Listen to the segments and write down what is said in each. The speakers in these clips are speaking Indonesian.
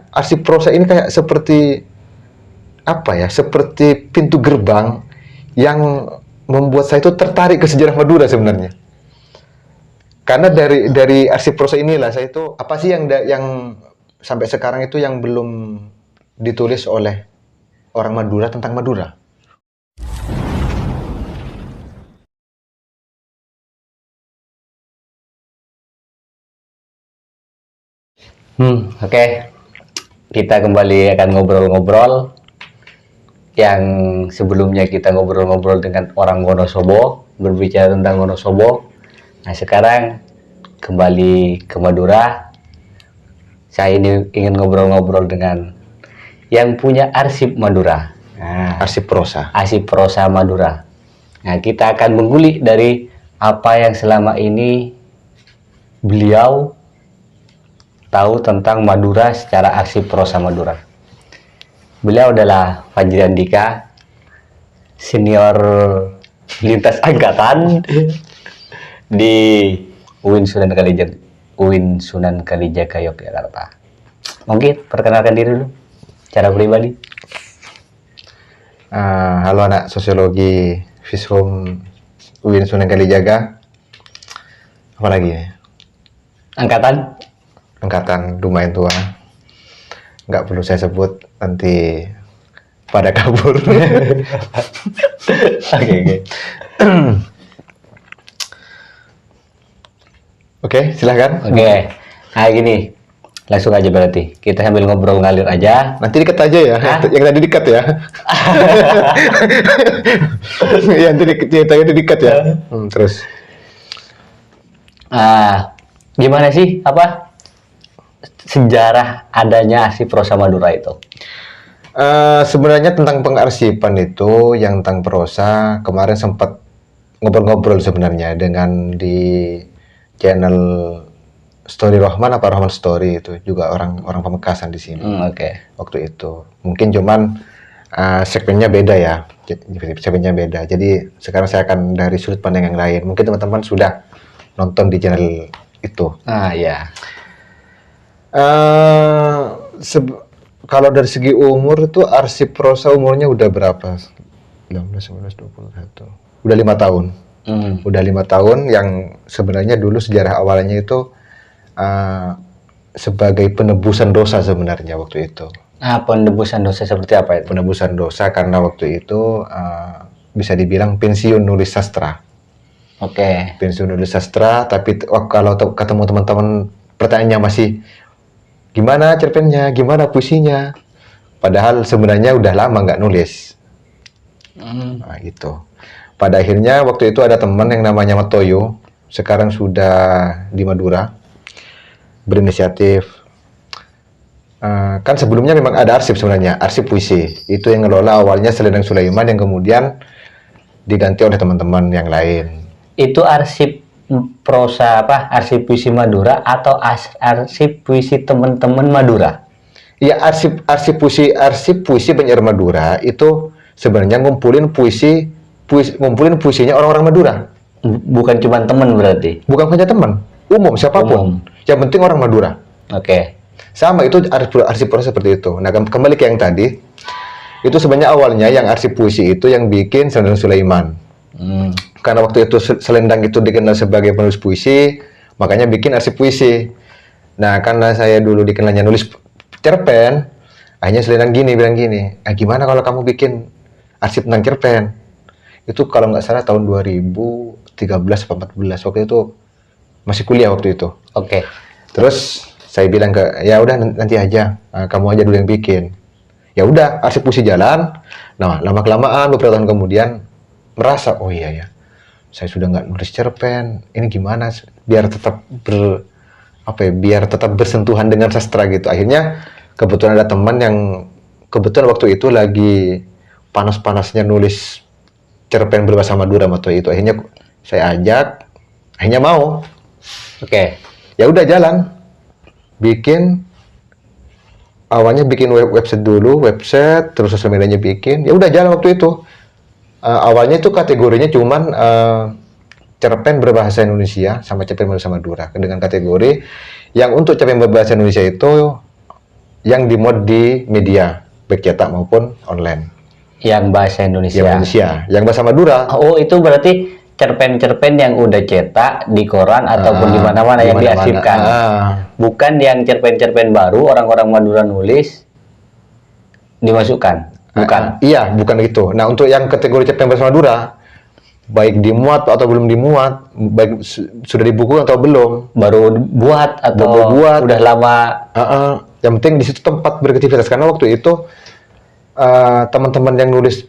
Arsip prosa ini kayak seperti apa ya? Seperti pintu gerbang yang membuat saya itu tertarik ke sejarah Madura sebenarnya. Karena dari arsip prosa inilah saya itu apa sih yang sampai sekarang itu yang belum ditulis oleh orang Madura tentang Madura. Oke. Kita kembali akan ngobrol-ngobrol yang sebelumnya kita ngobrol-ngobrol dengan orang Wonosobo, berbicara tentang Wonosobo. Nah, sekarang kembali ke Madura. Saya ini ingin ngobrol-ngobrol dengan yang punya arsip Madura. Nah, Arsip prosa. arsip prosa Madura. Nah, kita akan mengulik dari apa yang selama ini beliau tahu tentang Madura secara arsip prosa Madura. Beliau adalah Fajri Andika, senior lintas angkatan di UIN Sunan Kalijaga Yogyakarta. Mungkin perkenalkan diri dulu, cara pribadi. Halo anak sosiologi Fishum UIN Sunan Kalijaga. Apa lagi ya? Angkatan lumayan tua. Nggak perlu saya sebut, nanti pada kabur. Oke. Oke, silahkan. Oke. Nah, gini. Langsung aja berarti. Kita sambil ngobrol ngalir aja. Nanti dikat aja ya. Hah? Yang tadi dikat ya. Yang tadi dikat ya. Terus. Gimana sih sejarah adanya arsip prosa Madura itu? Sebenarnya tentang pengarsipan itu, yang tentang prosa, kemarin sempat ngobrol-ngobrol sebenarnya dengan di channel Story Rohman apa Rohman Story, itu juga orang Pamekasan di sini. Oke. Waktu itu mungkin cuman segmennya beda ya, segmennya beda. Jadi sekarang saya akan dari sudut pandang yang lain. Mungkin teman-teman sudah nonton di channel itu. Ya. Kalau dari segi umur itu arsip prosa umurnya udah berapa? 19, 19, 21. Udah 5 tahun. Udah 5 tahun, yang sebenarnya dulu sejarah awalnya itu sebagai penebusan dosa sebenarnya waktu itu. Penebusan dosa seperti apa itu? Penebusan dosa karena waktu itu bisa dibilang pensiun nulis sastra. Oke. Pensiun nulis sastra, tapi kalau ketemu teman-teman pertanyaannya masih gimana cerpennya, gimana puisinya, padahal sebenarnya udah lama nggak nulis. Nah, gitu. Pada akhirnya waktu itu ada teman yang namanya Matoyo, sekarang sudah di Madura, berinisiatif. Kan sebelumnya memang ada arsip sebenarnya, arsip puisi. Itu yang ngelola awalnya Selendang Sulaiman, yang kemudian diganti oleh teman-teman yang lain. Itu arsip prosa arsip puisi Madura atau arsip puisi teman-teman Madura? Iya, arsip puisi penyair Madura itu sebenarnya ngumpulin puisinya orang-orang Madura. Bukan cuma teman berarti? Bukan hanya teman, umum siapapun. Yang penting orang Madura. Oke. Sama, itu arsip prosa seperti itu. Nah, kembali ke yang tadi, itu sebenarnya awalnya yang arsip puisi itu yang bikin Selendang Sulaiman. Karena waktu itu Selendang itu dikenal sebagai penulis puisi, makanya bikin arsip puisi. Nah, karena saya dulu dikenalnya nulis cerpen, akhirnya Selendang bilang gini, gimana kalau kamu bikin arsip tentang cerpen? Itu kalau nggak salah tahun 2013 atau 14, waktu itu masih kuliah waktu itu. Oke. Terus saya bilang ya udah nanti aja, kamu aja dulu yang bikin. Ya udah, arsip puisi jalan. Nah, lama-kelamaan beberapa tahun kemudian merasa, oh iya ya, saya sudah nggak nulis cerpen, ini gimana biar tetap biar tetap bersentuhan dengan sastra gitu. Akhirnya kebetulan ada teman yang kebetulan waktu itu lagi panas-panasnya nulis cerpen berbahasa Madura waktu itu. Akhirnya saya ajak, akhirnya mau. Oke. Ya udah jalan. Awalnya bikin website dulu, terus sosial medianya bikin. Ya udah jalan waktu itu. Awalnya itu kategorinya cuman cerpen berbahasa Indonesia sama cerpen berbahasa Madura, dengan kategori yang untuk cerpen berbahasa Indonesia itu yang dimuat di media baik cetak maupun online. Yang bahasa Indonesia. Yang Indonesia, yang bahasa Madura. Oh, itu berarti cerpen-cerpen yang udah cetak di koran ataupun di mana-mana yang diarsipkan. Bukan yang cerpen-cerpen baru orang-orang Madura nulis dimasukkan. Bukan. Iya, bukan gitu. Nah, untuk yang kategori cerpen bahasa Madura, baik dimuat atau belum dimuat, baik sudah dibukukan atau belum, Baru buat atau Baru buat. udah lama. Yang penting di situ tempat beraktivitas, karena waktu itu teman-teman yang nulis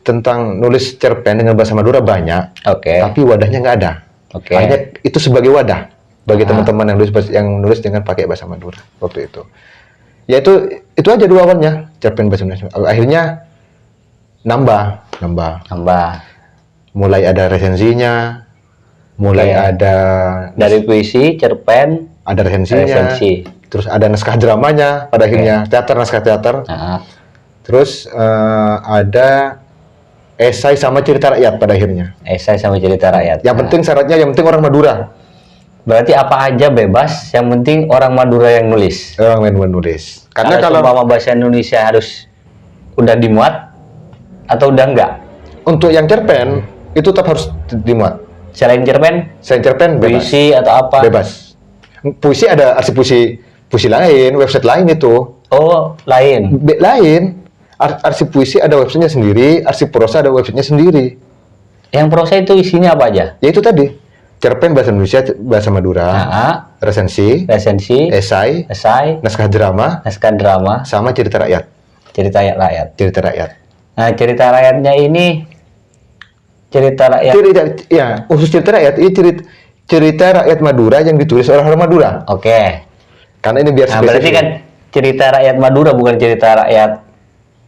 cerpen dengan bahasa Madura banyak, Oke. tapi wadahnya nggak ada. Oke. Hanya itu sebagai wadah bagi teman-teman yang nulis dengan pakai bahasa Madura waktu itu. Ya itu aja dua awalnya cerpen bahasa Indonesia. Akhirnya nambah. Mulai ada resensinya, mulai Oke. ada Dari puisi, cerpen, ada resensinya, resensi. terus ada naskah dramanya, pada akhirnya naskah teater, Nah, terus ada esai sama cerita rakyat pada akhirnya. esai sama cerita rakyat. Yang penting syaratnya, yang penting orang Madura, Berarti apa aja bebas, yang penting orang Madura yang nulis. orang main nulis. Karena kalau umpama bahasa Indonesia harus udah dimuat atau udah enggak? untuk yang cerpen itu tetap harus dimuat. Selain cerpen, Selain cerpen bebas. puisi atau apa? Bebas. Puisi ada arsip puisi lain, website lain itu. Oh, lain. Lain. Arsip puisi ada websitenya sendiri, arsip prosa ada websitenya sendiri. Yang prosa itu isinya apa aja? Ya itu tadi. Cerpen bahasa Indonesia, bahasa Madura, Nah, resensi, resensi, esai, esai, naskah drama, naskah drama, sama cerita rakyat. cerita rakyat. Cerita rakyat. Nah, cerita rakyatnya ini cerita rakyat. Khusus cerita rakyat ini cerita rakyat Madura yang ditulis oleh orang Madura. Oke. Karena ini biar Nah, berarti kan cerita rakyat Madura bukan cerita rakyat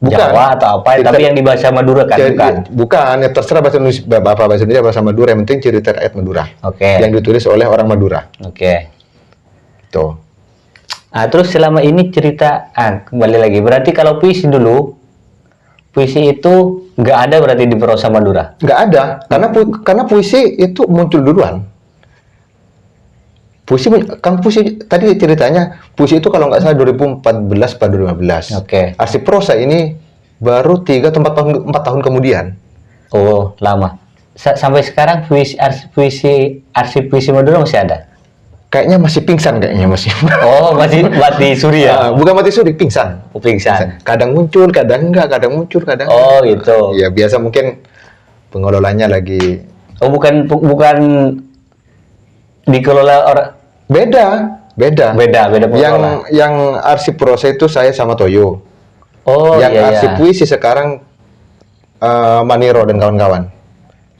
Bukan. Jawa atau apa, tapi yang di bahasa Madura kan, bukan? Bukan, ya terserah bahasa Indonesia, Bapak bahasa Indonesia, bahasa Madura, yang penting cerita rakyat Madura. Oke. Yang ditulis oleh orang Madura. Oke. Tuh. Nah, terus selama ini cerita, kembali lagi, berarti kalau puisi dulu, puisi itu nggak ada berarti di prosa Madura? Nggak ada, karena puisi itu muncul duluan. Puisi tadi ceritanya, puisi itu kalau nggak salah 2014 atau 2015. Oke. Arsip prosa ini baru 3 atau 4 tahun kemudian. Oh, lama. Sampai sekarang arsip puisi Madura masih ada? Kayaknya masih pingsan kayaknya masih. Oh, masih mati suri ya? Bukan mati suri, pingsan. Oh, pingsan. Kadang muncul, kadang enggak, kadang muncul, kadang Oh, enggak. gitu. Ya biasa mungkin pengelolanya lagi Oh, bukan dikelola orang. beda. Beda pengelola. Yang arsip prosa itu saya sama Toyo. Oh, yang iya, arsip iya. puisi sekarang Maniro dan kawan-kawan.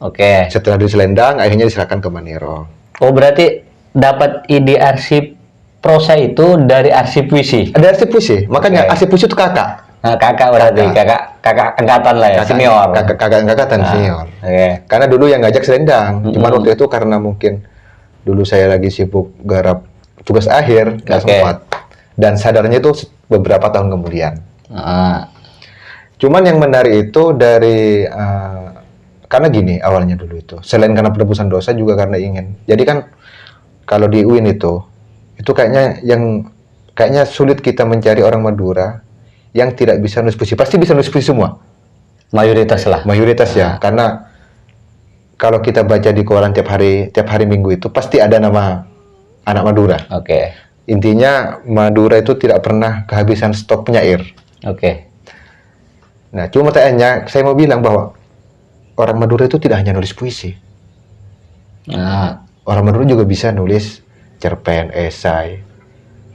Oke. Setelah diselendang, akhirnya diserahkan ke Maniro. Oh, berarti dapat ide arsip prosa itu dari arsip puisi. Ada arsip puisi, makanya Oke. arsip puisi itu kakak. Nah, kakak berarti kakak angkatan lah ya, senior. Kakak angkatan senior. Oke. Karena dulu yang ngajak selendang, cuman waktu itu karena mungkin dulu saya lagi sibuk garap tugas akhir, nggak Oke. sempat. Dan sadarnya itu beberapa tahun kemudian. Ah, Cuman yang menarik itu dari karena gini awalnya dulu itu, selain karena penebusan dosa juga karena ingin. Jadi kan kalau di UIN itu kayaknya sulit kita mencari orang Madura yang tidak bisa nulis puisi. Pasti bisa nulis puisi semua. mayoritas lah. Mayoritas ya, karena kalau kita baca di koran tiap hari Minggu itu pasti ada nama anak Madura. Oke. Intinya Madura itu tidak pernah kehabisan stok penyair. Oke. Nah, cuma pertanyaannya saya mau bilang bahwa orang Madura itu tidak hanya nulis puisi. Nah, Orang Madura juga bisa nulis cerpen, esai,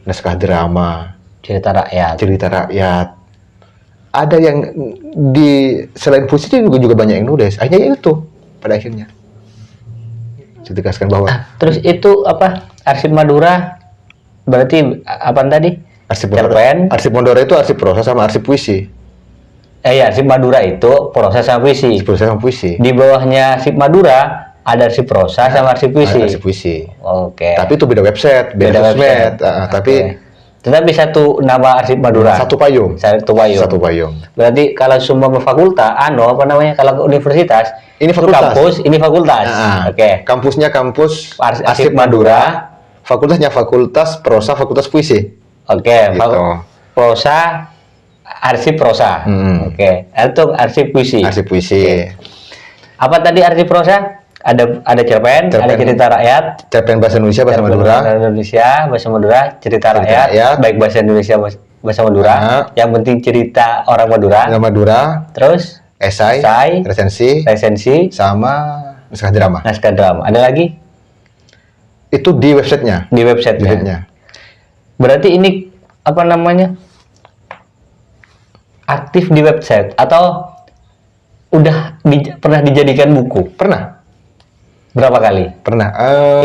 naskah drama, cerita rakyat. cerita rakyat. Ada yang selain puisi itu juga banyak yang nulis. Akhirnya itu pada akhirnya. Saya tegaskan bahwa Terus itu apa? Arsip Madura berarti apa tadi? arsip Cerpen. Madura itu arsip prosa sama arsip puisi. Iya, arsip Madura itu proses sama puisi. Arsip prosa sama puisi. Di bawahnya arsip Madura ada arsip prosa sama arsip puisi. Arsip puisi. Oke. Tapi itu beda website, beda sosmed. Tapi tetapi satu nama arsip Madura. satu payung. Satu payung. Satu payung. Berarti kalau semua fakultas, apa namanya? Kalau universitas, Ini itu fakultas. kampus, ini fakultas. Oke. Kampusnya kampus Arsip Madura. Fakultasnya fakultas prosa, fakultas puisi. Oke. Gitu. prosa, arsip prosa. Oke. Untuk arsip puisi. Arsip puisi. Apa tadi arsip prosa? Ada cerpen, ada cerita rakyat, Cerpen bahasa Indonesia, bahasa cerpen Madura. bahasa Indonesia, bahasa Madura, cerita rakyat, baik bahasa Indonesia, bahasa Madura. Yang penting cerita orang Madura. Orang Madura. Terus Esai, resensi, sama naskah drama. Naskah drama. Ada lagi? Itu di websitenya. Di websitenya. Berarti ini apa namanya? Aktif di website atau udah pernah dijadikan buku? Pernah. Berapa kali? Pernah.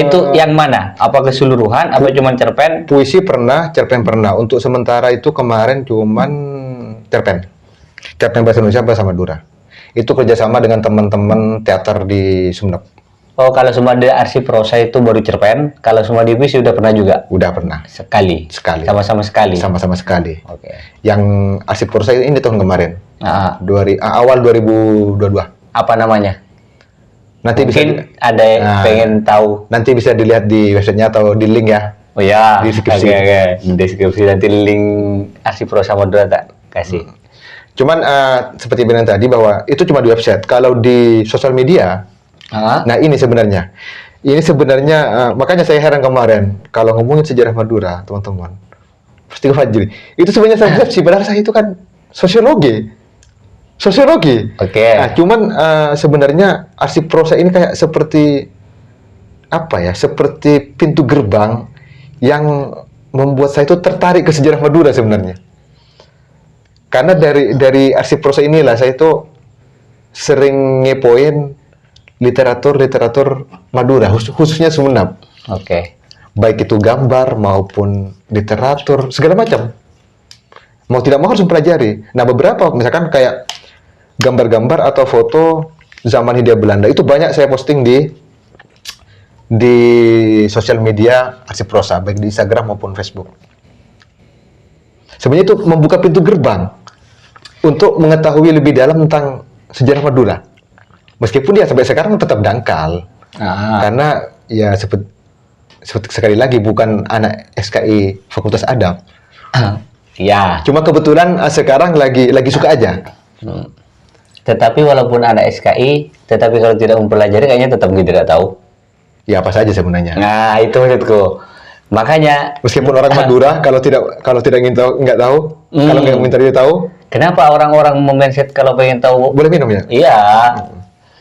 Itu yang mana? Apa keseluruhan? Apa cuman cerpen? Puisi pernah, cerpen pernah. Untuk sementara itu kemarin cuman cerpen. Cerpen bahasa Indonesia, bahasa Madura. Itu kerjasama dengan teman-teman teater di Sumeneb. Oh, kalau semua di arsip prosa itu baru cerpen. Kalau semua di puisi udah pernah juga? Udah pernah. Sekali. Sama-sama sekali. Oke. Yang arsip prosa ini tahun kemarin. Awal 2022. Apa namanya? Nanti mungkin ada yang pengen tahu. Nanti bisa dilihat di websitenya atau di link ya. Oh ya. Di deskripsi. Oke. Di deskripsi nanti link arsip prosa Madura tak kasih. Cuman seperti bilang tadi bahwa itu cuma di website. Kalau di sosial media, nah ini sebenarnya makanya saya heran kemarin kalau ngomongin sejarah Madura, teman-teman. Pasti Fajri. Itu sebenarnya saya sih, padahal saya itu kan sosiologi. Oke. Nah, cuman sebenarnya arsip prosa ini kayak seperti apa ya? Seperti pintu gerbang yang membuat saya itu tertarik ke sejarah Madura sebenarnya. Karena dari arsip prosa inilah saya itu sering ngepoin literatur Madura, khususnya Sumeneb. Oke. Baik itu gambar maupun literatur, segala macam. Mau tidak mau harus mempelajari. Nah, beberapa misalkan kayak gambar-gambar atau foto zaman Hindia Belanda itu banyak saya posting di sosial media arsip prosa, baik di Instagram maupun Facebook. Sebenarnya itu membuka pintu gerbang untuk mengetahui lebih dalam tentang sejarah Madura. Meskipun dia sampai sekarang tetap dangkal. Karena ya seperti sekali lagi bukan anak SKI Fakultas Adab. Ya. Cuma kebetulan sekarang lagi suka aja. Tetapi walaupun anak SKI, tetapi kalau tidak mempelajari kayaknya tetap tidak tahu. Ya apa saja sebenarnya. Nah, itu maksudku. Makanya meskipun orang Madura kalau tidak ingin tahu nggak tahu, kalau nggak minta dia tahu. Kenapa orang-orang mindset kalau pengen tahu boleh minum ya? Iya.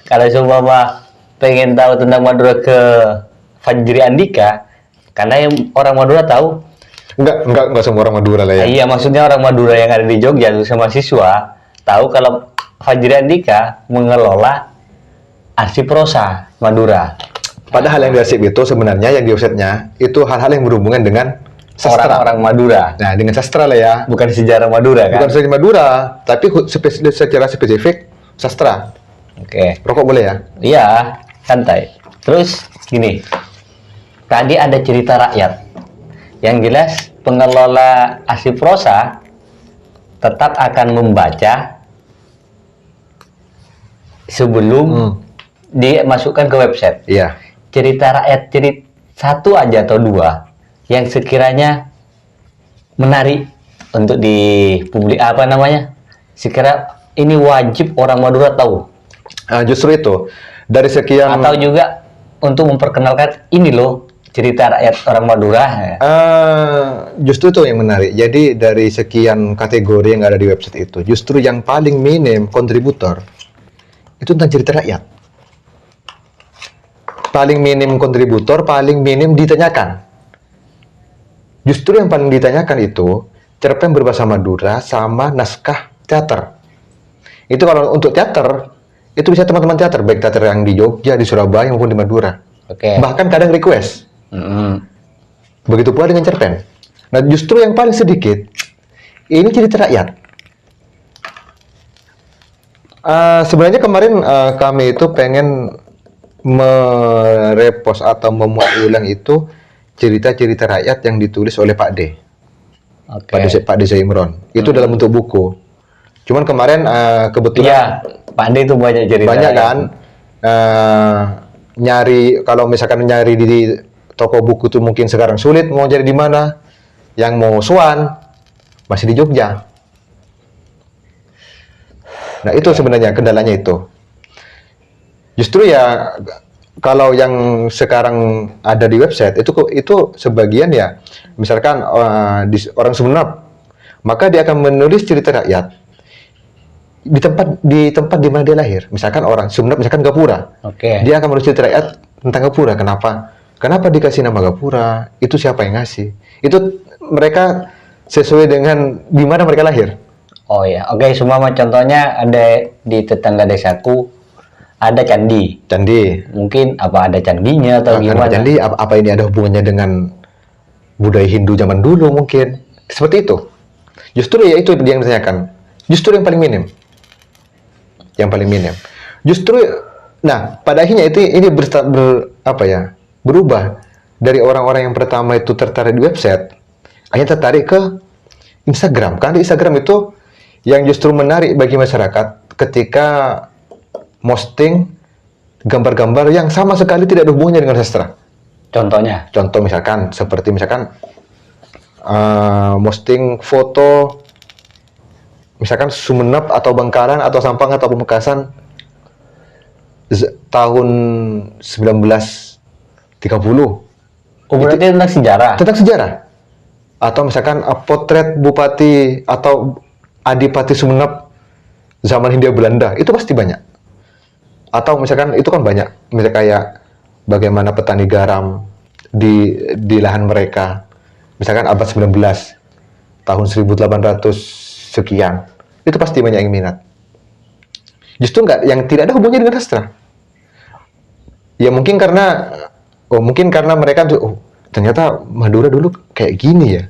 Kalau coba pengen tahu tentang Madura ke Fajri Andika, karena yang orang Madura tahu. Enggak semua orang Madura lah ya. Iya, maksudnya orang Madura yang ada di Jogja itu sama siswa tahu kalau Fajri Andika mengelola arsip prosa Madura. Padahal yang di arsip itu sebenarnya yang di websitenya itu hal-hal yang berhubungan dengan sastra. Orang Madura. Nah, dengan sastra lah ya. Bukan sejarah Madura kan? Bukan sejarah Madura, tapi secara spesifik sastra. Oke. Rokok boleh ya? Iya, santai. Terus gini, tadi ada cerita rakyat. Yang jelas pengelola arsip prosa tetap akan membaca sebelum dimasukkan ke website. Iya. Cerita rakyat satu aja atau dua yang sekiranya menarik untuk dipublik sekira ini wajib orang Madura tahu. Justru itu dari sekian atau juga untuk memperkenalkan ini loh cerita rakyat orang Madura. Justru itu yang menarik. Jadi dari sekian kategori yang ada di website itu, justru yang paling minim kontributor itu tentang cerita rakyat. Paling minim kontributor, paling minim ditanyakan. Justru yang paling ditanyakan itu cerpen berbahasa Madura sama naskah teater. Itu kalau untuk teater, itu bisa teman-teman teater, baik teater yang di Jogja, di Surabaya maupun di Madura. Oke. Bahkan kadang request. Begitu pula dengan cerpen. Nah, justru yang paling sedikit ini cerita rakyat. Sebenarnya kemarin kami itu pengen merepost atau memuat ulang itu cerita-cerita rakyat yang ditulis oleh Pak D. Pak D Zaimron. Itu dalam bentuk buku. Cuman kemarin kebetulan Pak D itu banyak cerita. Banyak kan. Nyari, kalau misalkan nyari di toko buku itu mungkin sekarang sulit, mau cari di mana. Yang mau Swan, masih di Jogja. Nah, itu sebenarnya kendalanya itu. Justru ya kalau yang sekarang ada di website itu sebagian ya, misalkan orang Sumeneb, maka dia akan menulis cerita rakyat di tempat di mana dia lahir. Misalkan orang Sumeneb, misalkan Gapura. Oke. Dia akan menulis cerita rakyat tentang Gapura. Kenapa dikasih nama Gapura? Itu siapa yang ngasih? Itu mereka sesuai dengan di mana mereka lahir. Oh ya, oke. Semua contohnya ada di tetangga desaku ada candi. Candi. Mungkin apa ada candinya atau Karena gimana? candi, apa ini ada hubungannya dengan budaya Hindu zaman dulu mungkin? Seperti itu. Justru ya itu yang ditanyakan. Justru yang paling minim. Yang paling minim. Justru, nah pada akhirnya ini berubah dari orang-orang yang pertama itu tertarik di website, akhirnya tertarik ke Instagram. Karena di Instagram itu yang justru menarik bagi masyarakat ketika posting gambar-gambar yang sama sekali tidak ada hubungannya dengan sastra. Contohnya? Contoh misalkan posting foto misalkan Sumeneb atau Bangkalan atau Sampang atau Pamekasan tahun 1930. Oh, berarti tentang sejarah. Tentang sejarah. Atau misalkan potret Bupati atau Adipati Sumeneb zaman Hindia Belanda, itu pasti banyak. Atau misalkan itu kan banyak, misalnya kayak bagaimana petani garam di lahan mereka. Misalkan abad 19, tahun 1800 sekian. Itu pasti banyak yang minat. Justru yang tidak ada hubungannya dengan sastra. Ya mungkin karena mereka ternyata Madura dulu kayak gini ya.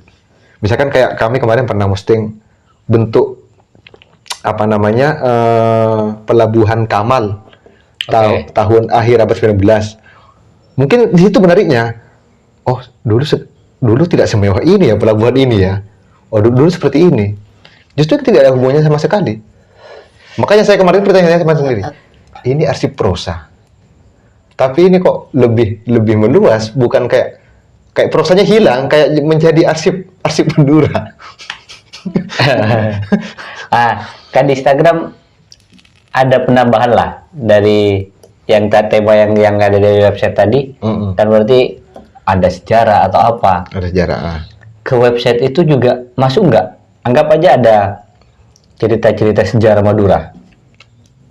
Misalkan kayak kami kemarin pernah posting bentuk pelabuhan Kamal tahun akhir abad 19. Mungkin di situ menariknya. Oh, dulu tidak semewah ini ya pelabuhan ini ya. Oh, dulu seperti ini. Justru tidak ada hubungannya sama sekali. Makanya saya kemarin bertanya sama sendiri. Ini arsip prosa. Tapi ini kok lebih meluas, bukan kayak prosanya hilang, kayak menjadi arsip Madura. Kan di Instagram ada penambahan lah dari yang tema yang ada di website tadi. Kan berarti ada sejarah atau apa? Ada sejarah. Ke website itu juga masuk nggak? Anggap aja ada cerita-cerita sejarah Madura.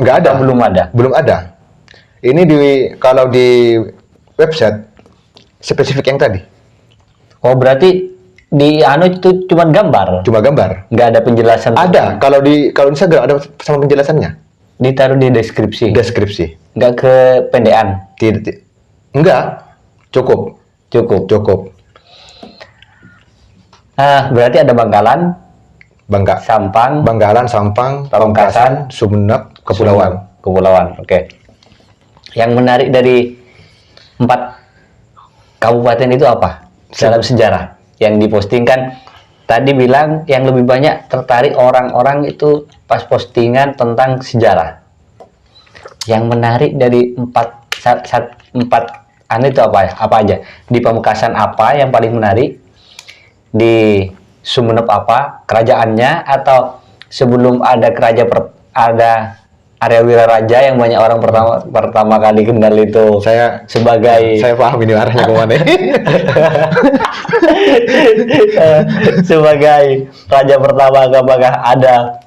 Nggak ada. Belum ada. Belum ada. Ini kalau di website spesifik yang tadi. Oh, berarti di itu cuma gambar. Cuma gambar. Nggak ada penjelasan. Ada. Kalau di Instagram ada sama penjelasannya. Ditaruh di deskripsi. Deskripsi. Nggak ke pendean. Enggak. Cukup. Berarti ada Bangkalan, Bangkalan, Sampang, Pamekasan, Sumeneb, Kepulauan. Oke. Yang menarik dari 4 kabupaten itu apa dalam sejarah yang dipostingkan? Tadi bilang yang lebih banyak tertarik orang-orang itu pas postingan tentang sejarah. Yang menarik dari 4 itu apa aja? Di Pamekasan apa yang paling menarik? Di Sumeneb apa? Kerajaannya, atau sebelum ada ada Arya Wiraraja yang banyak orang pertama kali kenal itu saya paham ini arahnya kemana. Sebagai raja pertama, apakah ada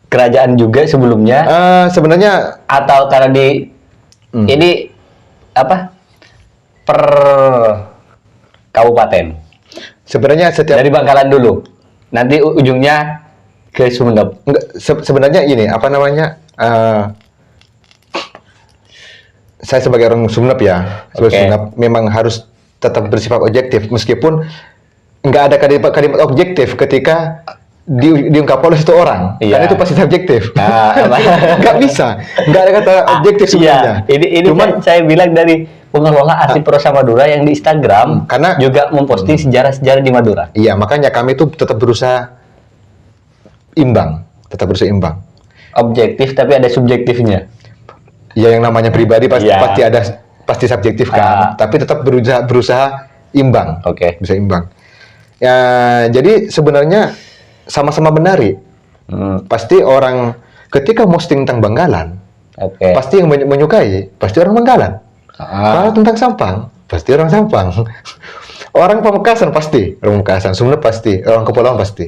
kerajaan juga sebelumnya? Sebenarnya atau karena ini per kabupaten? Sebenarnya setiap dari Bangkalan dulu, nanti ujungnya ke Sumeneb. Enggak, sebenarnya ini saya sebagai orang Sumeneb ya, Sumeneb memang harus tetap bersifat objektif meskipun nggak ada kalimat objektif ketika diungkap oleh satu orang. Karena itu pasti subjektif. Nggak bisa, nggak ada kata objektif sebenarnya. Ini cuman saya bilang dari pengelola arsip prosa Madura yang di Instagram karena juga memposting sejarah-sejarah di Madura. Iya, makanya kami itu tetap berusaha imbang. Objektif tapi ada subjektifnya. Ya, yang namanya pribadi pasti subjektif kan. Tapi tetap berusaha imbang. Bisa imbang. Ya, jadi sebenarnya sama-sama menarik. Pasti orang ketika posting tentang Bangkalan, Oke. pasti yang menyukai, pasti orang Bangkalan. Kalau tentang Sampang, pasti orang Sampang. Orang Pamekasan pasti, orang Pamekasan. Sumenep pasti, orang Kepulauan pasti.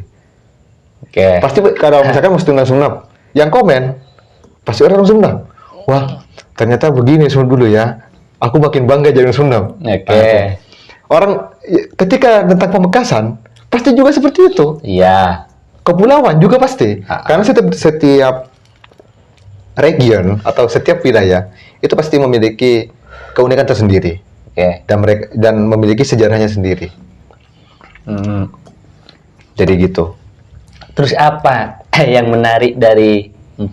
Oke. Pasti kalau misalkan posting tentang Sumenep, yang komen pasti orang Sumenep. Wah, ternyata begini Sumenep dulu ya. Aku makin bangga jadi orang Sumenep. Oke. Orang ketika tentang Pamekasan, pasti juga seperti itu. Iya. Kepulauan juga pasti. Karena setiap region atau setiap wilayah itu pasti memiliki keunikan tersendiri Oke. dan memiliki sejarahnya sendiri. Jadi gitu. Terus apa yang menarik dari 4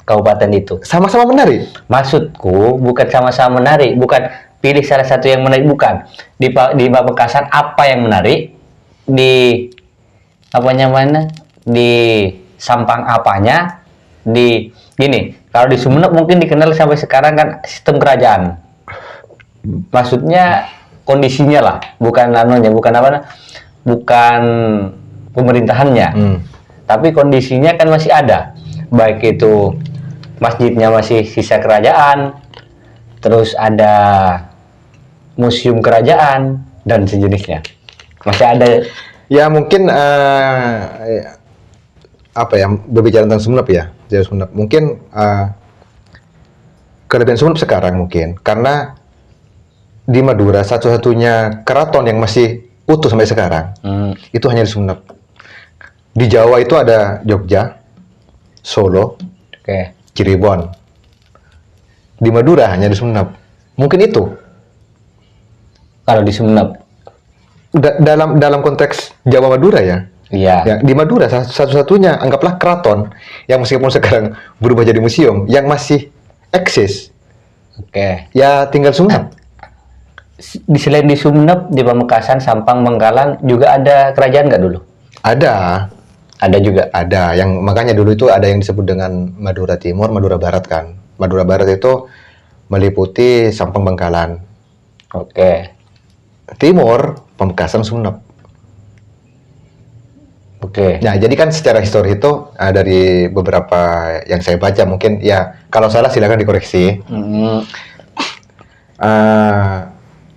kabupaten itu? Sama-sama menarik. Maksudku bukan sama-sama menarik, bukan pilih salah satu yang menarik, bukan. Di Pamekasan apa yang menarik? Di apanya mana? Di Sampang apanya? Di gini, kalau di Sumenep mungkin dikenal sampai sekarang kan sistem kerajaan. Maksudnya kondisinya lah, bukan anunya, bukan apa, bukan pemerintahannya. Tapi kondisinya kan masih ada. Baik itu masjidnya masih sisa kerajaan, terus ada museum kerajaan dan sejenisnya. Masih ada. Ya mungkin apa ya, berbicara tentang Sumenep ya, jadi Sumenep. Mungkin kelebihan Sumenep sekarang mungkin karena di Madura satu-satunya keraton yang masih utuh sampai sekarang itu hanya di Sumenep. Di Jawa itu ada Jogja, Solo, Oke. Cirebon. Di Madura hanya di Sumenep. Mungkin itu. Kalau di Sumenep. Dalam konteks Jawa Madura ya. Iya. Ya, di Madura satu-satunya anggaplah keraton yang meskipun sekarang berubah jadi museum yang masih eksis. Oke. Ya tinggal Sumenep. Selain di Sumenep, di Pamekasan, Sampang, Bangkalan juga ada kerajaan nggak dulu? Ada juga. Ada yang makanya dulu itu ada yang disebut dengan Madura Timur, Madura Barat kan. Madura Barat itu meliputi Sampang, Bangkalan. Oke. Timur, Pamekasan, Sumenep. Oke. Nah, jadi kan secara histori itu dari beberapa yang saya baca mungkin ya kalau salah silakan dikoreksi.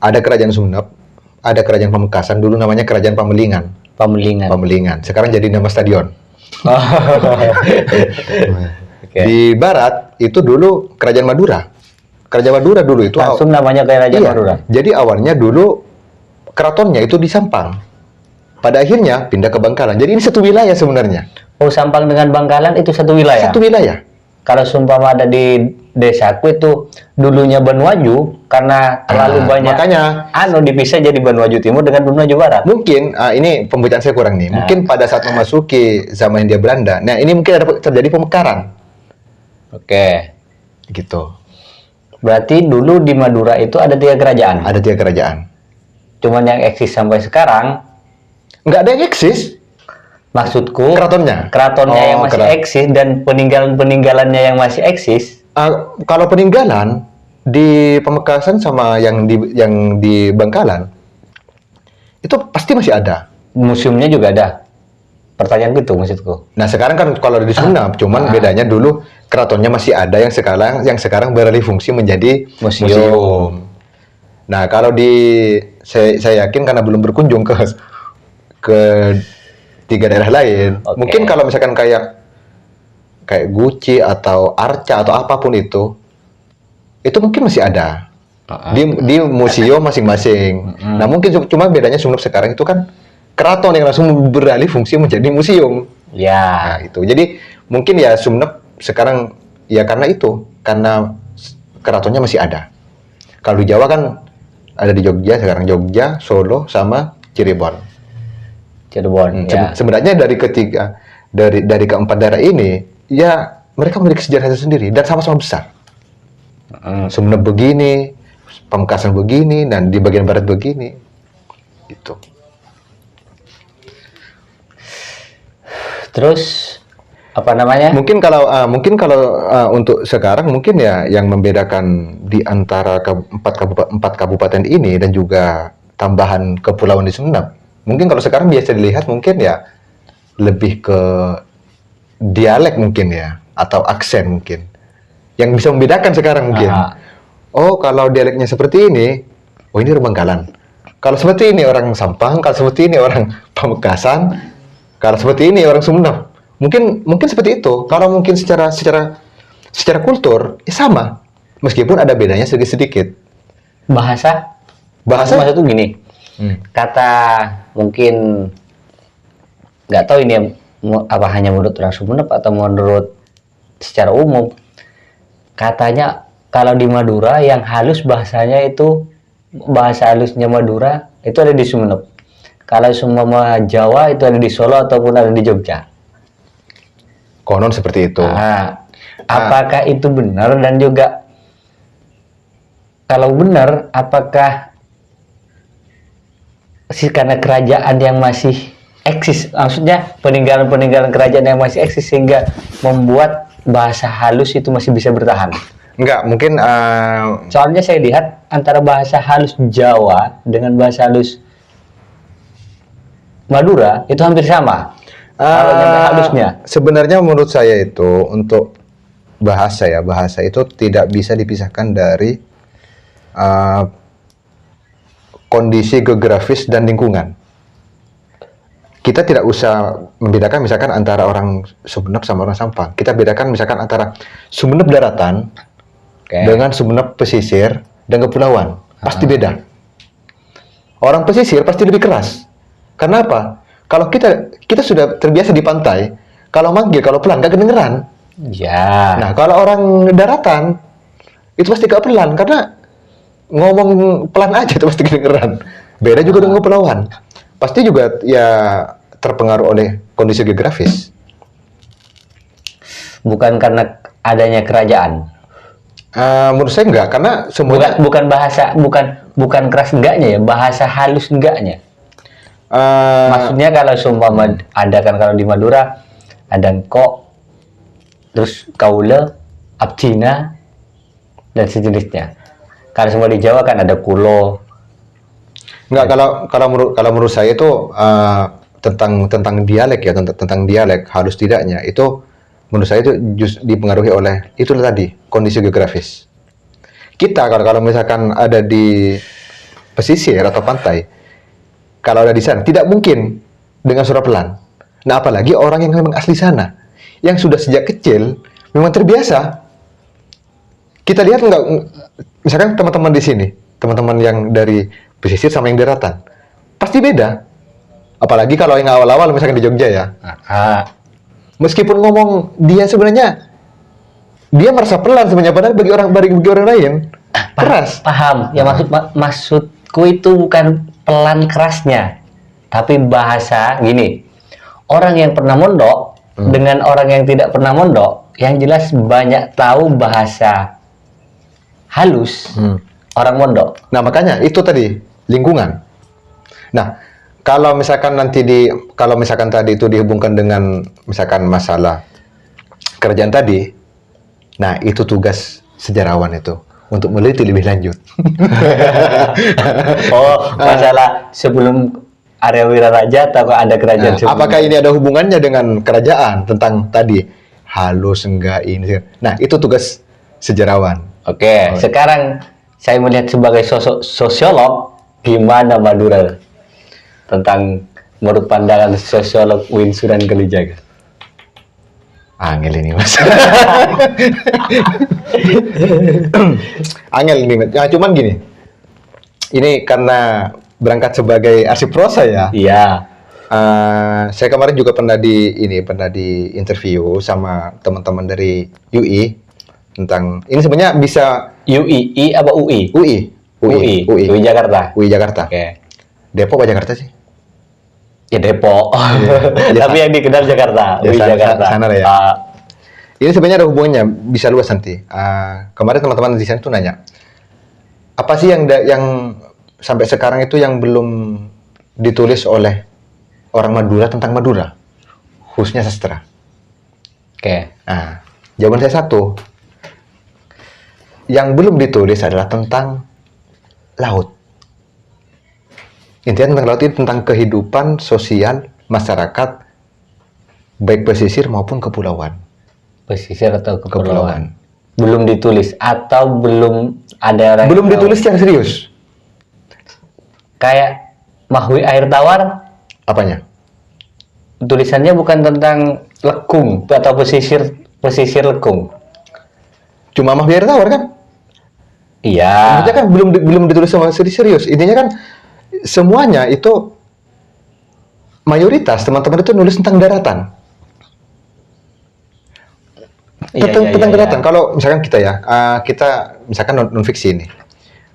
Ada kerajaan Sumenep, ada kerajaan Pamekasan, dulu namanya kerajaan Pamelingan. Pamelingan. Sekarang jadi nama stadion. Oke. Di barat itu dulu kerajaan Madura. Kerajaan Madura dulu itu Langsung namanya kerajaan iya, Madura. Jadi awalnya dulu keratonnya itu di Sampang. Pada akhirnya pindah ke Bangkalan. Jadi ini satu wilayah sebenarnya. Oh, Sampang dengan Bangkalan itu satu wilayah. Satu wilayah. Kalau seumpama ada di desaku itu dulunya Banwaju karena terlalu banyak. Makanya dipisah jadi Banwaju Timur dengan Banwaju Barat. mungkin ini pembacaan saya kurang nih. Mungkin pada saat memasuki zaman Hindia Belanda. Nah, ini mungkin ada terjadi pemekaran. Oke. Gitu. Berarti dulu di Madura itu ada 3 kerajaan. Ada 3 kerajaan. Cuman yang eksis sampai sekarang, Nggak ada yang eksis. maksudku Keratonnya. yang masih eksis dan peninggalannya yang masih eksis. Kalau peninggalan di Pamekasan sama yang di Bangkalan itu pasti masih ada. Museumnya juga ada. Pertanyaan gitu maksudku. Nah sekarang kan kalau di Sumenep, cuman bedanya dulu keratonnya masih ada yang sekarang beralih fungsi menjadi museum. Nah kalau saya yakin karena belum berkunjung ke 3 daerah lain, mungkin kalau misalkan kayak Guci atau Arca atau apapun itu mungkin masih ada di museum masing-masing. Nah mungkin cuma bedanya Sumenep sekarang itu kan keraton yang langsung beralih fungsi menjadi museum. Ya. Nah, itu. Jadi mungkin ya Sumenep sekarang ya karena keratonnya masih ada. Kalau di Jawa kan ada di Jogja sekarang, Jogja, Solo sama Cirebon. Ya. Sebenarnya dari keempat daerah ini ya mereka memiliki sejarah sendiri dan sama-sama besar. Sumenep begini, Pamekasan begini, dan di bagian barat begini. Gitu. Terus apa namanya? Mungkin kalau untuk sekarang mungkin ya yang membedakan di antara 4 kabupaten ini dan juga tambahan kepulauan di Sumenep Mungkin kalau sekarang biasa dilihat mungkin ya lebih ke dialek mungkin ya, atau aksen mungkin. Yang bisa membedakan sekarang mungkin. Ah. Oh, kalau dialeknya seperti ini, oh ini orang Bangkalan. Kalau seperti ini orang Sampang, kalau seperti ini orang Pamekasan, kalau seperti ini orang Sumeneb. Mungkin seperti itu. Kalau mungkin secara kultur ya sama. Meskipun ada bedanya sedikit-sedikit. Bahasa Bahasa tuh gini. Kata mungkin nggak tahu ini apa hanya menurut orang Sumeneb atau menurut secara umum. Katanya kalau di Madura yang halus bahasanya itu bahasa halusnya Madura itu ada di Sumeneb. Kalau semua Jawa itu ada di Solo ataupun ada di Jogja. konon seperti itu. Apakah itu benar, dan juga kalau benar apakah karena kerajaan yang masih eksis, maksudnya peninggalan-peninggalan kerajaan yang masih eksis sehingga membuat bahasa halus itu masih bisa bertahan? Enggak, mungkin Soalnya saya lihat antara bahasa halus Jawa dengan bahasa halus Madura itu hampir sama. Kalau nyampe halusnya. Sebenarnya menurut saya itu untuk bahasa itu tidak bisa dipisahkan dari kondisi geografis dan lingkungan. Kita tidak usah membedakan misalkan antara orang Sumeneb sama orang Sampang. Kita bedakan misalkan antara Sumeneb daratan dengan Sumeneb pesisir dan kepulauan. Pasti beda. Orang pesisir pasti lebih keras. Karena apa? Kalau kita sudah terbiasa di pantai, kalau manggil, kalau pelan, gak kedengeran. Ya. Nah, kalau orang daratan, itu pasti gak pelan, karena ngomong pelan aja itu pasti kedengeran. Beda juga dengan kepulauan. Pasti juga ya terpengaruh oleh kondisi geografis. Bukan karena adanya kerajaan. Menurut saya enggak, karena semuanya Bukan bahasa, bukan keras enggaknya ya, bahasa halus enggaknya. Maksudnya kalau seumpama ada kan, kalau di Madura ada kok, terus kaula, abcina, dan sejenisnya. Kalau semua di Jawa kan ada kulo. enggak, kalau menurut saya itu tentang dialek ya, tentang dialek halus tidaknya itu menurut saya itu dipengaruhi oleh itu tadi, kondisi geografis. Kita kalau misalkan ada di pesisir atau pantai, kalau ada di sana tidak mungkin dengan suara pelan. Nah, apalagi orang yang memang asli sana, yang sudah sejak kecil memang terbiasa. Kita lihat enggak, misalkan teman-teman di sini, teman-teman yang dari pesisir sama yang daratan, pasti beda. Apalagi kalau yang awal-awal misalkan di Jogja ya. Meskipun ngomong dia sebenarnya dia merasa pelan sebenarnya, padahal bagi orang lain keras. Paham? Ya maksudku itu bukan pelan kerasnya, tapi bahasa gini. Orang yang pernah mondok dengan orang yang tidak pernah mondok, yang jelas banyak tahu bahasa halus orang mondok. Nah, makanya itu tadi lingkungan. Nah, kalau misalkan tadi itu dihubungkan dengan misalkan masalah kerajaan tadi, nah itu tugas sejarawan itu untuk meneliti lebih lanjut. Masalah sebelum area Wiraraja atau ada kerajaan sebelumnya? Apakah ini ada hubungannya dengan kerajaan tentang tadi halus enggak ini? Nah, itu tugas sejarawan. Oke, sekarang saya melihat sebagai sosok sosiolog, gimana Madura tentang menurut pandangan sosiolog Uin Sunan Kalijaga? Angel ini, Mas. Angel ini, Mas. Ya, cuman gini. Ini karena berangkat sebagai arsip prosa ya. Iya. Saya kemarin juga pernah di interview sama teman-teman dari UI tentang ini, sebenarnya bisa UII apa UI? UI Jakarta. UI Jakarta. Oke. Depok apa Jakarta sih? Ya Depok. Ya, Tapi yang dikenal Jakarta. Ya, UI Jakarta. sana lah ya. Ini sebenarnya ada hubungannya, bisa luas nanti. Kemarin teman-teman di sana tuh nanya, apa sih yang sampai sekarang itu yang belum ditulis oleh orang Madura tentang Madura, khususnya sastra? Oke. Nah, jawaban saya satu. Yang belum ditulis adalah tentang laut. Intinya tentang laut itu tentang kehidupan sosial masyarakat baik pesisir maupun kepulauan. Pesisir atau Kepulauan. kepulauan. Belum ditulis atau belum ada orang Belum yang tahu? ditulis secara serius. Kayak Mahwi Air Tawar, Apanya? tulisannya bukan tentang lekung atau pesisir lekung. Cuma Mah Biar Tawar kan? Iya. Intinya kan belum ditulis sama serius. Intinya kan semuanya itu mayoritas teman-teman itu nulis tentang daratan. Tentang daratan. Kalau misalkan kita ya, kita misalkan non fiksi ini.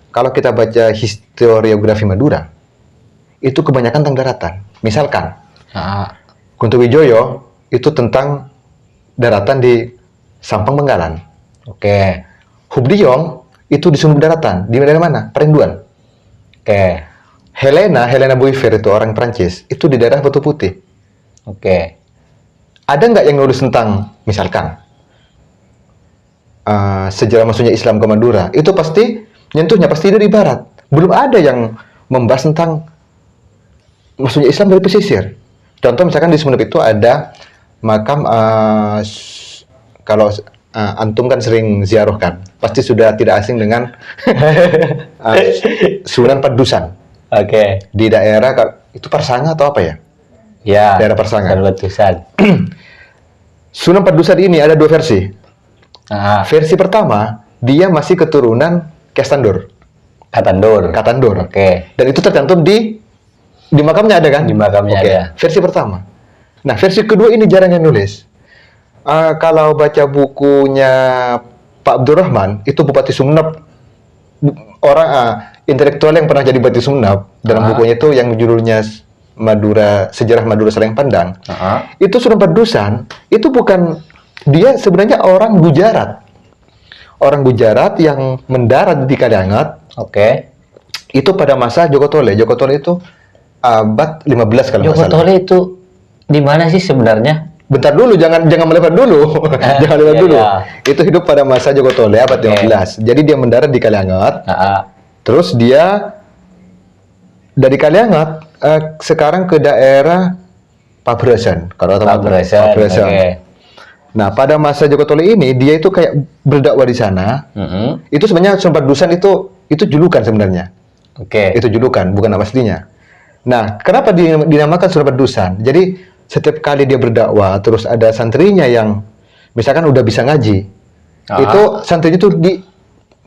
Kalau kita baca historiografi Madura, itu kebanyakan tentang daratan. Misalkan Ah, Kunto Wijoyo itu tentang daratan di Sampang Benggalan. oke. Hubdiyong itu di sumber daratan. Di daerah mana? Perinduan. Oke. Helena Boiver itu orang Prancis, itu di daerah Batu Putih. Oke. Ada nggak yang nulis tentang, misalkan, sejarah masuknya Islam ke Madura? Itu pasti, nyentuhnya pasti dari barat. Belum ada yang membahas tentang masuknya Islam dari pesisir. Contoh misalkan di Sumenep itu ada makam, kalau antum kan sering ziarah kan, pasti sudah tidak asing dengan Sunan Padusan. Oke. Di daerah, itu Persanga atau apa ya? Ya. Daerah Persanga. Letusan. Sunan Padusan ini ada dua versi. Ah, Versi pertama, dia masih keturunan Kestandur, Katandur. Katandur. Oke. Dan itu tercantum di makamnya ada kan? Di makamnya Oke. ada. Versi pertama. Nah, versi kedua ini jarang yang nulis. Kalau baca bukunya Pak Abdurrahman, itu Bupati Sumenep, orang intelektual yang pernah jadi Bupati Sumenep, dalam bukunya itu yang judulnya Sejarah Madura Saling Pandang. Itu Sunan Padusan, itu bukan, dia sebenarnya orang Gujarat. Orang Gujarat yang mendarat di Kaliangat, Oke. itu pada masa Joko Tole. Joko Tole itu abad 15 kalau nggak Joko salah. Tole itu di mana sih sebenarnya? Bentar dulu, jangan melebar dulu. Jangan melebar iya, dulu. iya. Itu hidup pada masa Joko Tole abad Oke. 15. Jadi dia mendarat di Kaliangat. Ah, Terus dia dari Kaliangat sekarang ke daerah Pabresen. Kalau teman-teman Pabresen. Oke. Nah, pada masa Joko Tole ini dia itu kayak berdakwah di sana. Mm-mm. Itu sebenarnya Sunan Padusan itu julukan sebenarnya. Oke. Itu julukan, bukan nama aslinya. Nah, kenapa dinamakan Sunan Padusan? Jadi setiap kali dia berdakwah, terus ada santrinya yang misalkan udah bisa ngaji, itu santrinya itu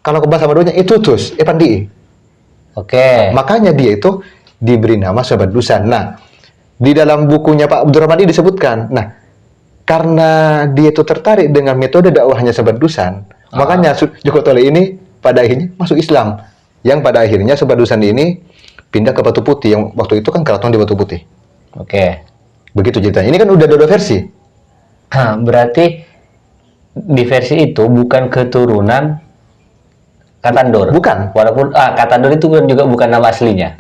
kalau ke bahasa Maduranya itu tutus, Epandi. Oke. Makanya dia itu diberi nama Sunan Padusan. Nah, di dalam bukunya Pak Abdurrahman ini disebutkan, nah, karena dia itu tertarik dengan metode dakwahnya Sunan Padusan, makanya Joko Tole ini pada akhirnya masuk Islam. Yang pada akhirnya Sunan Padusan ini pindah ke Batu Putih, yang waktu itu kan keraton di Batu Putih. Oke. Begitu ceritanya. Ini kan udah dua versi. Berarti di versi itu bukan keturunan Katandur. Bukan. Walaupun Katandur itu kan juga bukan nama aslinya.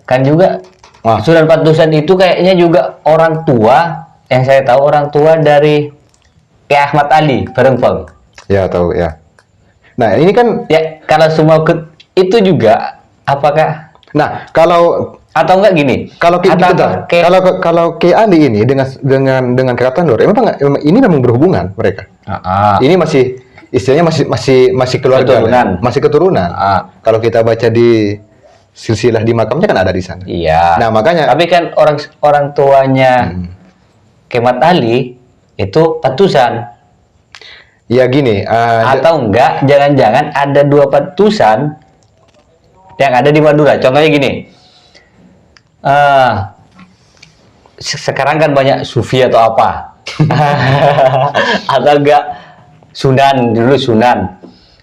Kan juga Sunan Padusan itu kayaknya juga orang tua, yang saya tahu orang tua dari Kiai Ahmad Ali Barengpeng. Ya, tahu ya. Nah, ini kan, Ya, kalau semua itu juga apakah nah, kalau atau enggak gini? kalau Kiai Ali ini dengan Katandur, memang ini memang berhubungan mereka. Ini masih istilahnya masih keluarga, Keturunan. masih keturunan. Kalau kita baca di silsilah di makamnya kan ada di sana. Iya. Nah, makanya Tapi kan orang tuanya Kemat Ali itu Patusan. ya gini, Atau enggak, jangan-jangan ada dua Patusan yang ada di Madura. Contohnya gini. Sekarang kan banyak sufi atau apa. Atau enggak Sunan, dulu Sunan.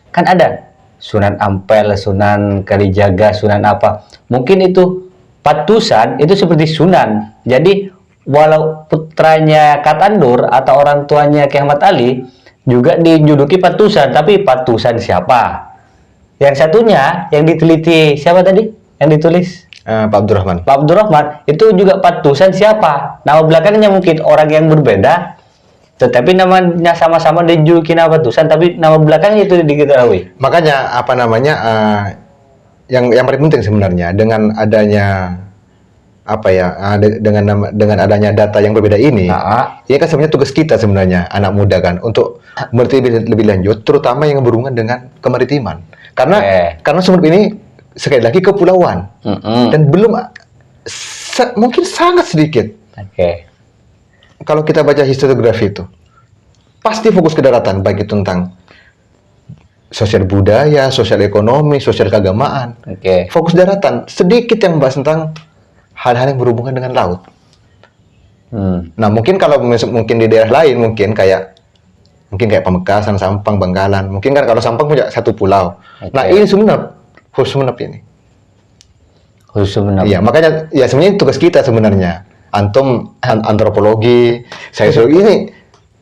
Kan ada Sunan Ampel, Sunan Kalijaga, Sunan apa. Mungkin itu Patusan itu seperti Sunan. Jadi walau putranya Katandur atau orang tuanya Kiai Ahmad Ali juga dijuluki Patusan, tapi Patusan siapa? Yang satunya yang diteliti siapa tadi? Yang ditulis Pak Abdurrahman. Pak Abdurrahman itu juga Patusan siapa? Nama belakangnya mungkin orang yang berbeda, tetapi namanya sama-sama dijuluki nama Patusan, tapi nama belakangnya itu diketahui. Makanya apa namanya yang paling penting sebenarnya dengan adanya apa ya, dengan adanya data yang berbeda ini, ini kan sebenarnya tugas kita sebenarnya anak muda kan untuk mengerti lebih lanjut, terutama yang berhubungan dengan kemaritiman. Karena Sumenep ini sekali lagi kepulauan dan belum mungkin sangat sedikit. Kalau kita baca historiografi itu, pasti fokus ke daratan, baik itu tentang sosial budaya, sosial ekonomi, sosial keagamaan. Fokus daratan, sedikit yang membahas tentang hal-hal yang berhubungan dengan laut. Nah, mungkin kalau mungkin di daerah lain mungkin kayak Pamekasan, Sampang, Bangkalan. Mungkin kan kalau Sampang punya satu pulau. Nah, ini Sumenep, khusus Sumenep ini. Khusus Sumenep. Iya, makanya ya sebenarnya tugas kita sebenarnya. Antum antropologi, saya ini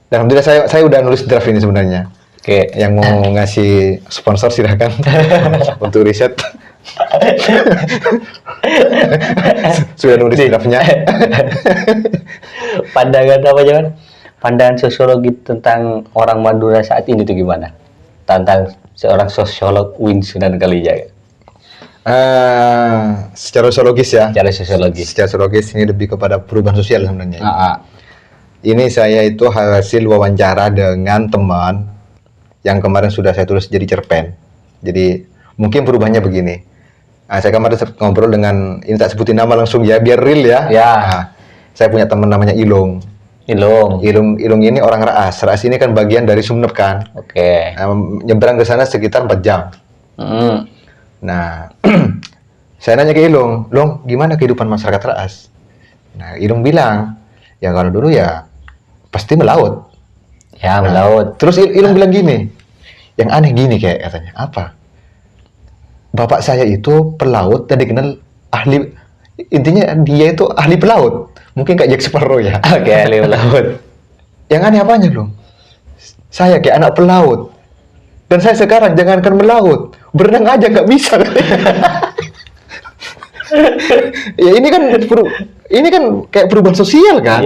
dan alhamdulillah saya udah nulis draft ini sebenarnya. Yang mau ngasih sponsor silahkan untuk riset. Sudah nulis draftnya. Pandangan apa jangan? Pandangan sosiologi tentang orang Madura saat ini itu gimana? Tentang seorang sosiolog Win Sunan Kalijaga. Secara sosiologis ya. Secara sosiologis ini lebih kepada perubahan sosial sebenarnya. Ini saya itu hasil wawancara dengan teman yang kemarin sudah saya tulis jadi cerpen. Jadi mungkin perubahannya begini. Saya kemarin ngobrol dengan, ini tak sebutin nama langsung ya, biar real ya. Saya punya teman namanya Ilung ini orang Raas. Raas ini kan bagian dari Sumenep kan. Nyebrang ke sana sekitar 4 jam. Nah, saya nanya ke Ilung, gimana kehidupan masyarakat Raas? Nah, Ilung bilang, ya kalau dulu ya pasti melaut. Melaut. Terus Ilung bilang gini, yang aneh gini kayak katanya, apa? Bapak saya itu pelaut dan dikenal ahli, intinya dia itu ahli pelaut. Mungkin kayak Jack Sparrow ya. Ahli pelaut. Yang aneh apanya, Long? Saya kayak anak pelaut. Dan saya sekarang jangankan melaut, berenang aja nggak bisa. Ya ini kan kayak perubahan sosial kan?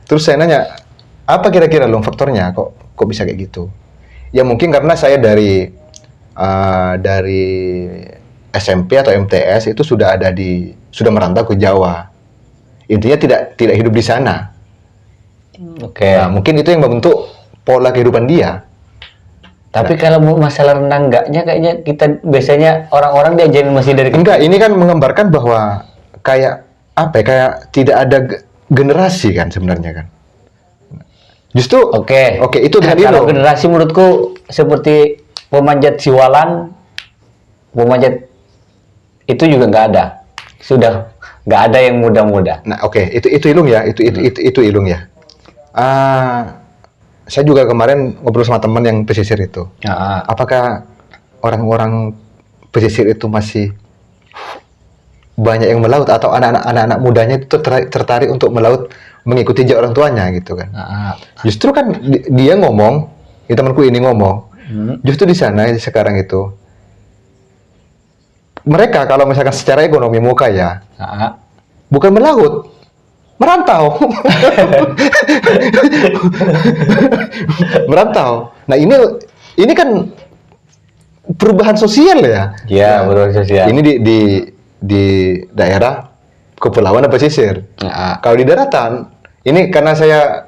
Terus saya nanya, apa kira-kira Long faktornya kok bisa kayak gitu? Ya mungkin karena saya dari SMP atau MTS itu sudah merantau ke Jawa. Intinya tidak hidup di sana. Nah, mungkin itu yang membentuk pola kehidupan dia. Tapi kalau masalah renang enggaknya kayaknya kita biasanya orang-orang diajarin masih dari enggak, ini kan menggambarkan bahwa kayak apa ya, kayak tidak ada generasi kan sebenarnya kan. Justru itu dengan kalau generasi menurutku seperti pemanjat siwalan, pemanjat itu juga nggak ada. Sudah nggak ada yang muda-muda. Nah, itu Ilung ya, itu Ilung ya. Saya juga kemarin ngobrol sama teman yang pesisir itu. Apakah orang-orang pesisir itu masih banyak yang melaut atau anak-anak mudanya itu tertarik untuk melaut mengikuti jejak orang tuanya gitu kan? Justru kan dia ngomong, temanku ini ngomong, justru di sana sekarang itu mereka kalau misalkan secara ekonomi mau kaya, bukan melaut, merantau. Merantau. Nah, ini kan perubahan sosial ya. Perubahan sosial. Ini di daerah kepulauan dan pesisir. Kalau di daratan, ini karena saya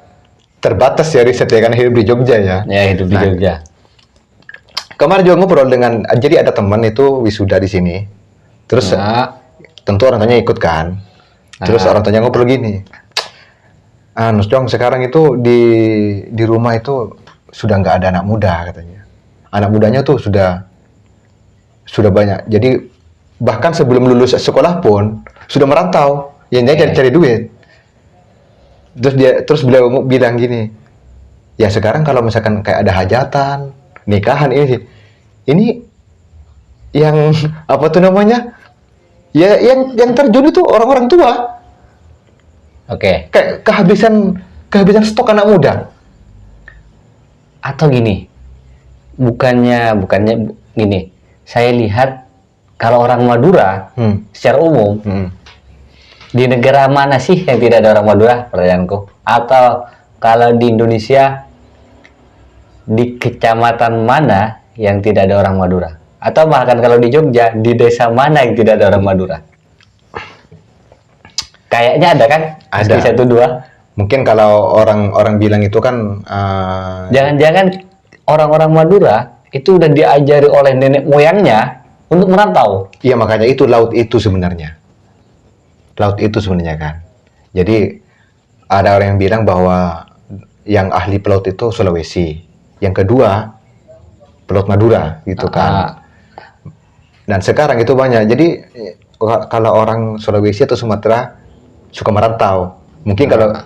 terbatas ya riset ya, karena hidup di Jogja ya. Hidup di Jogja. Kemarin juga ngobrol jadi ada teman itu wisuda di sini. Terus tentu orang tuanya ikut kan. Terus orang tuanya ngobrol gini. Nus Jong, sekarang itu di rumah itu sudah nggak ada anak muda katanya. Anak mudanya tuh sudah banyak. Jadi bahkan sebelum lulus sekolah pun sudah merantau. Ya dia cari duit. Terus beliau bilang gini. Ya sekarang kalau misalkan kayak ada hajatan, nikahan ini yang apa tuh namanya? Ya yang terjun itu orang-orang tua. Kayak kehabisan stok anak muda. Atau gini, bukannya gini. Saya lihat kalau orang Madura secara umum di negara mana sih yang tidak ada orang Madura? Pertanyaanku. Atau kalau di Indonesia di kecamatan mana yang tidak ada orang Madura? Atau bahkan kalau di Jogja, di desa mana yang tidak ada orang Madura? Kayaknya ada kan? Ada. Meski satu dua. Mungkin kalau orang bilang itu kan Jangan-jangan orang-orang Madura itu udah diajari oleh nenek moyangnya untuk merantau. iya, makanya itu laut itu sebenarnya. Laut itu sebenarnya kan. Jadi ada orang yang bilang bahwa yang ahli pelaut itu Sulawesi. Yang kedua Pelaut Madura gitu kan. Dan sekarang itu banyak. Jadi kalau orang Sulawesi atau Sumatera suka merantau. Mungkin kalau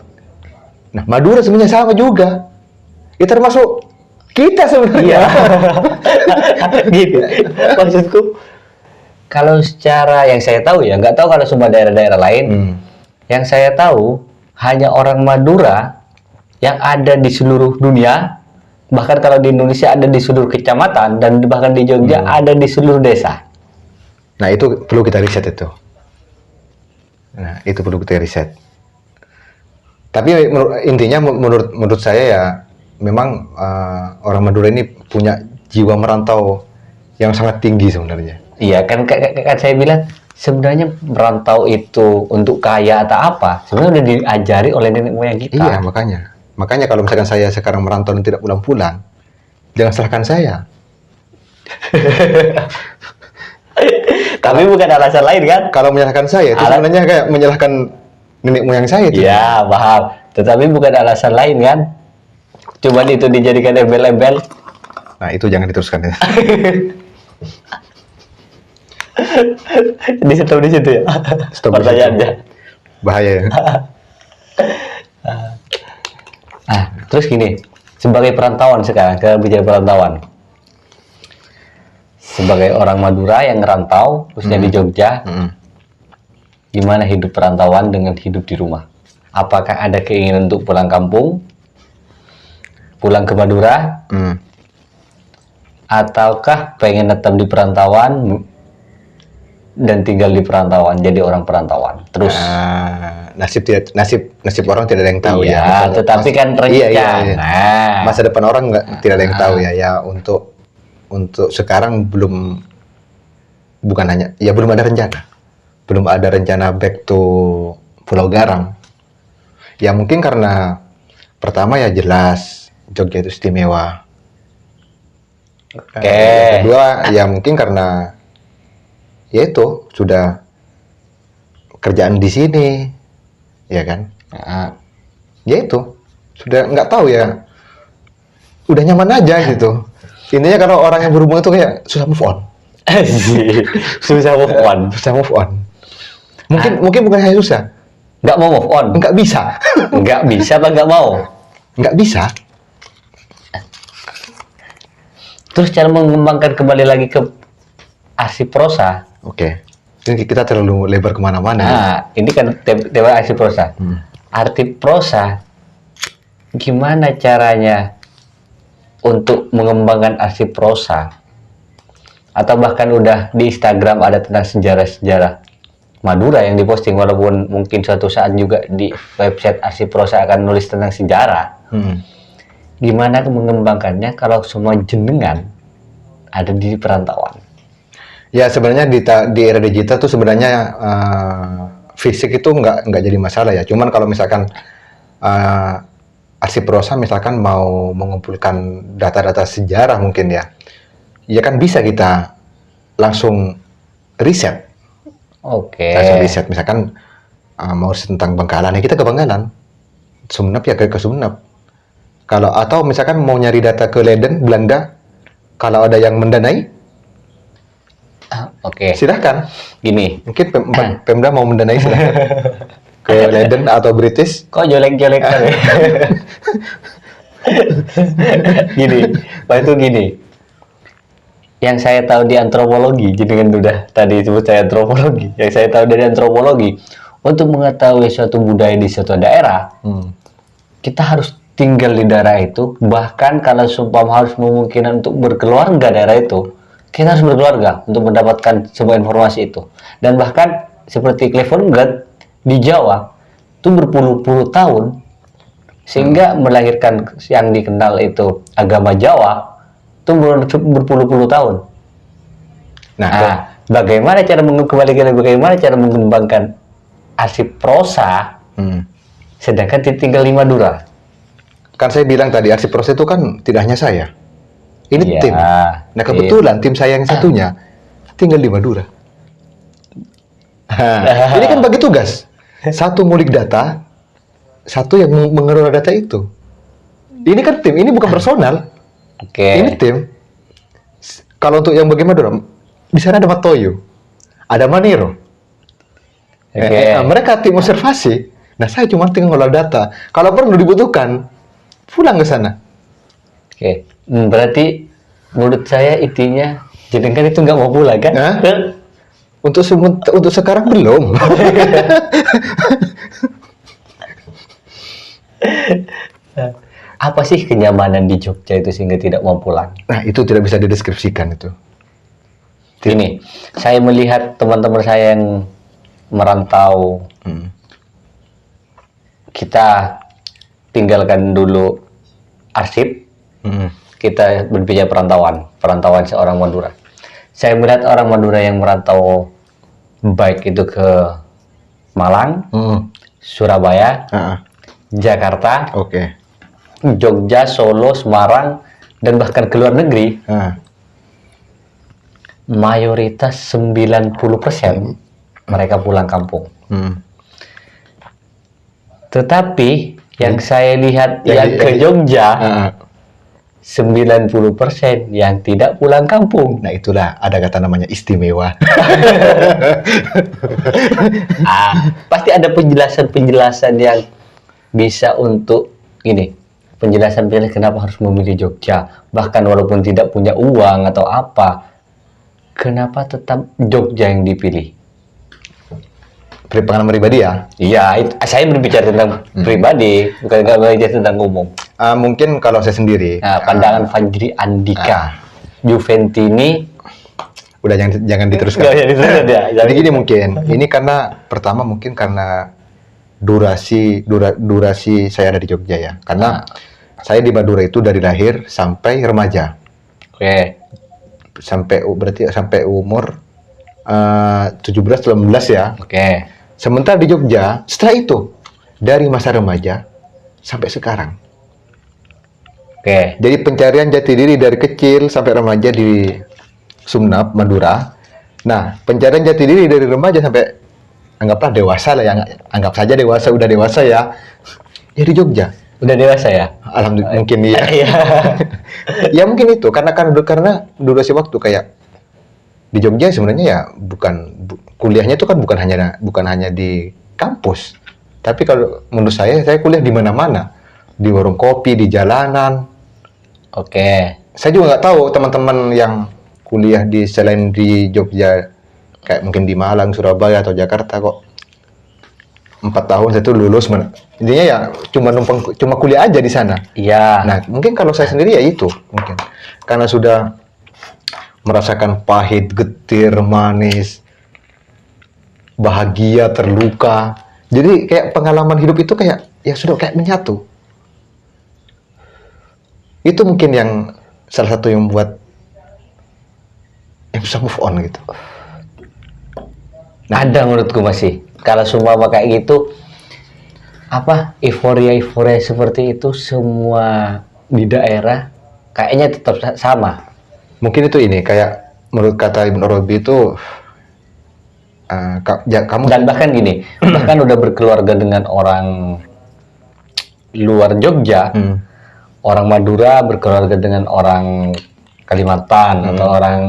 Madura sebenarnya sama juga. Ya termasuk kita sebenarnya. Gitu. Maksudku, kalau secara yang saya tahu ya, nggak tahu kalau semua daerah-daerah lain. Yang saya tahu hanya orang Madura yang ada di seluruh dunia. Bahkan kalau di Indonesia ada di seluruh kecamatan dan bahkan di Jogja ada di seluruh desa. Nah, itu perlu kita riset itu. Nah, itu perlu kita riset. Tapi intinya menurut saya ya memang orang Madura ini punya jiwa merantau yang sangat tinggi sebenarnya. Iya kan, kan saya bilang sebenarnya merantau itu untuk kaya atau apa sebenarnya udah diajari oleh nenek moyang kita. Iya, makanya kalau misalkan saya sekarang merantau dan tidak pulang-pulang, jangan salahkan saya. Tapi bukan alasan lain kan? Kalau menyalahkan saya itu sebenarnya kayak menyalahkan nenek moyang saya itu. Iya, paham. Tetapi bukan alasan lain kan? Cuman itu dijadikan embel-embel. Nah, itu jangan diteruskan ya. Di stop di situ ya. Stop di Pertanyaannya. Bahaya ya. Nah, terus gini, sebagai perantauan sekarang, kita bicara perantauan. Sebagai orang Madura yang ngerantau, khususnya di Jogja, gimana hidup perantauan dengan hidup di rumah? Apakah ada keinginan untuk pulang kampung, pulang ke Madura, ataukah pengen tetap di perantauan dan tinggal di perantauan, jadi orang perantauan? Terus nasib orang tidak ada yang tahu iya, ya. tetapi kan rencana. Iya. Masa depan orang tidak ada yang tahu ya. Ya untuk sekarang belum ada rencana. Belum ada rencana back to Pulau Garam. Ya mungkin karena pertama ya jelas Jogja itu istimewa. Oke. Yang kedua ya mungkin karena ya itu sudah kerjaan di sini, ya kan? Ya itu sudah nggak tahu ya, udah nyaman aja gitu. Intinya kalau orang yang berhubungan itu kayak susah move on. Susah move on. Susah move on. Mungkin bukan hanya susah, Nggak mau move on. nggak bisa. Nggak bisa apa nggak mau? Nggak bisa. Terus cara mengembangkan kembali lagi ke arsip prosa. Oke. Ini kita terlalu lebar kemana-mana. Nah, ini kan tema arsip prosa. Arsip prosa, gimana caranya untuk mengembangkan arsip prosa? Atau bahkan udah di Instagram ada tentang sejarah-sejarah Madura yang diposting, walaupun mungkin suatu saat juga di website arsip prosa akan nulis tentang sejarah. Gimana mengembangkannya kalau semua jenengan ada di perantauan? Ya sebenarnya di era digital tuh sebenarnya fisik itu nggak jadi masalah ya. Cuman kalau misalkan arsip prosa misalkan mau mengumpulkan data-data sejarah mungkin ya kan bisa kita langsung riset. Oke. Langsung riset misalkan mau tentang Bangkalan ya kita ke Bangkalan, Sumenep ya ke Sumenep. Kalau atau misalkan mau nyari data ke Leiden Belanda, kalau ada yang mendanai, Oke. silahkan. Gini. Mungkin Pemda mau mendanai silahkan. Ke Leiden atau British. Kok jelek-jelek kan? Gini, itu gini. Yang saya tahu di antropologi, jadi kan udah tadi disebut saya antropologi. Yang saya tahu dari antropologi, untuk mengetahui suatu budaya di suatu daerah, kita harus tinggal di daerah itu. Bahkan kalau sumpah harus memungkinkan untuk berkeluarga daerah itu, kita harus berkeluarga untuk mendapatkan sebuah informasi itu. Dan bahkan seperti Cleveland God di Jawa itu berpuluh-puluh tahun sehingga melahirkan yang dikenal itu agama Jawa itu berpuluh-puluh tahun. Bagaimana cara bagaimana cara mengembangkan arsip prosa, sedangkan tinggal di Madura? Kan saya bilang tadi arsip prosa itu kan tidak hanya saya. Ini Iya, tim. Nah kebetulan tim saya yang satunya tinggal di Madura. Ini kan bagi tugas. Satu ngulik data, satu yang mengelola data itu. Ini kan tim, ini bukan personal. Ini tim. Kalau untuk yang bagi Madura, di sana ada Matoyo, ada Maniro. Mereka tim observasi. Nah saya cuma tinggal ngolah data. Kalau perlu dibutuhkan, pulang ke sana. Berarti menurut saya intinya jenengan itu nggak mau pulang kan? Untuk sekarang belum. Apa sih kenyamanan di Jogja itu sehingga tidak mau pulang? Nah itu tidak bisa dideskripsikan itu. Ini saya melihat teman-teman saya yang merantau. Kita tinggalkan dulu arsip. Kita berbicara perantauan seorang Madura. Saya melihat orang Madura yang merantau baik itu ke Malang, Surabaya, Jakarta, Jogja, Solo, Semarang, dan bahkan ke luar negeri. Mayoritas 90% mereka pulang kampung. Tetapi yang saya lihat yang ke Jogja, 90% yang tidak pulang kampung. Nah itulah ada kata namanya istimewa. Pasti ada penjelasan yang bisa untuk ini. Penjelasan kenapa harus memilih Jogja. Bahkan walaupun tidak punya uang atau apa, kenapa tetap Jogja yang dipilih? Pengalaman pribadi ya? Iya, saya berbicara tentang pribadi, bukan berbicara tentang umum. Mungkin kalau saya sendiri. Pandangan Fajri Andika, Juventini. Udah jangan diteruskan. Jadi gini mungkin, ini karena pertama mungkin karena durasi saya ada di Jogja ya. Karena saya di Madura itu dari lahir sampai remaja. Berarti sampai umur 17-18 ya. Sementara di Jogja, setelah itu dari masa remaja sampai sekarang. Jadi pencarian jati diri dari kecil sampai remaja di Sumnap, Madura. Nah, pencarian jati diri dari remaja sampai anggaplah dewasa lah ya, anggap saja dewasa, udah dewasa ya. Ya di Jogja. Udah dewasa ya? Alhamdulillah mungkin iya. Ya mungkin itu karena durasi waktu kayak di Jogja sebenarnya ya kuliahnya itu kan bukan hanya di kampus. Tapi kalau menurut saya kuliah di mana-mana. Di warung kopi, di jalanan. Saya juga nggak tahu teman-teman yang kuliah selain di Jogja kayak mungkin di Malang, Surabaya atau Jakarta kok 4 tahun saya tuh lulus. Intinya ya cuma kuliah aja di sana. Nah, mungkin kalau saya sendiri ya itu mungkin karena sudah merasakan pahit, getir, manis, bahagia, terluka. Jadi kayak pengalaman hidup itu kayak ya sudah kayak menyatu. Itu mungkin yang salah satu yang membuat yang bisa move on gitu. Nah, ada menurutku masih. Kalau semua kayak gitu, euforia seperti itu semua di daerah kayaknya tetap sama. Mungkin itu ini kayak menurut kata Ibnu Arabi itu kamu dan bahkan gini, bahkan udah berkeluarga dengan orang luar Jogja, orang Madura berkeluarga dengan orang Kalimantan atau orang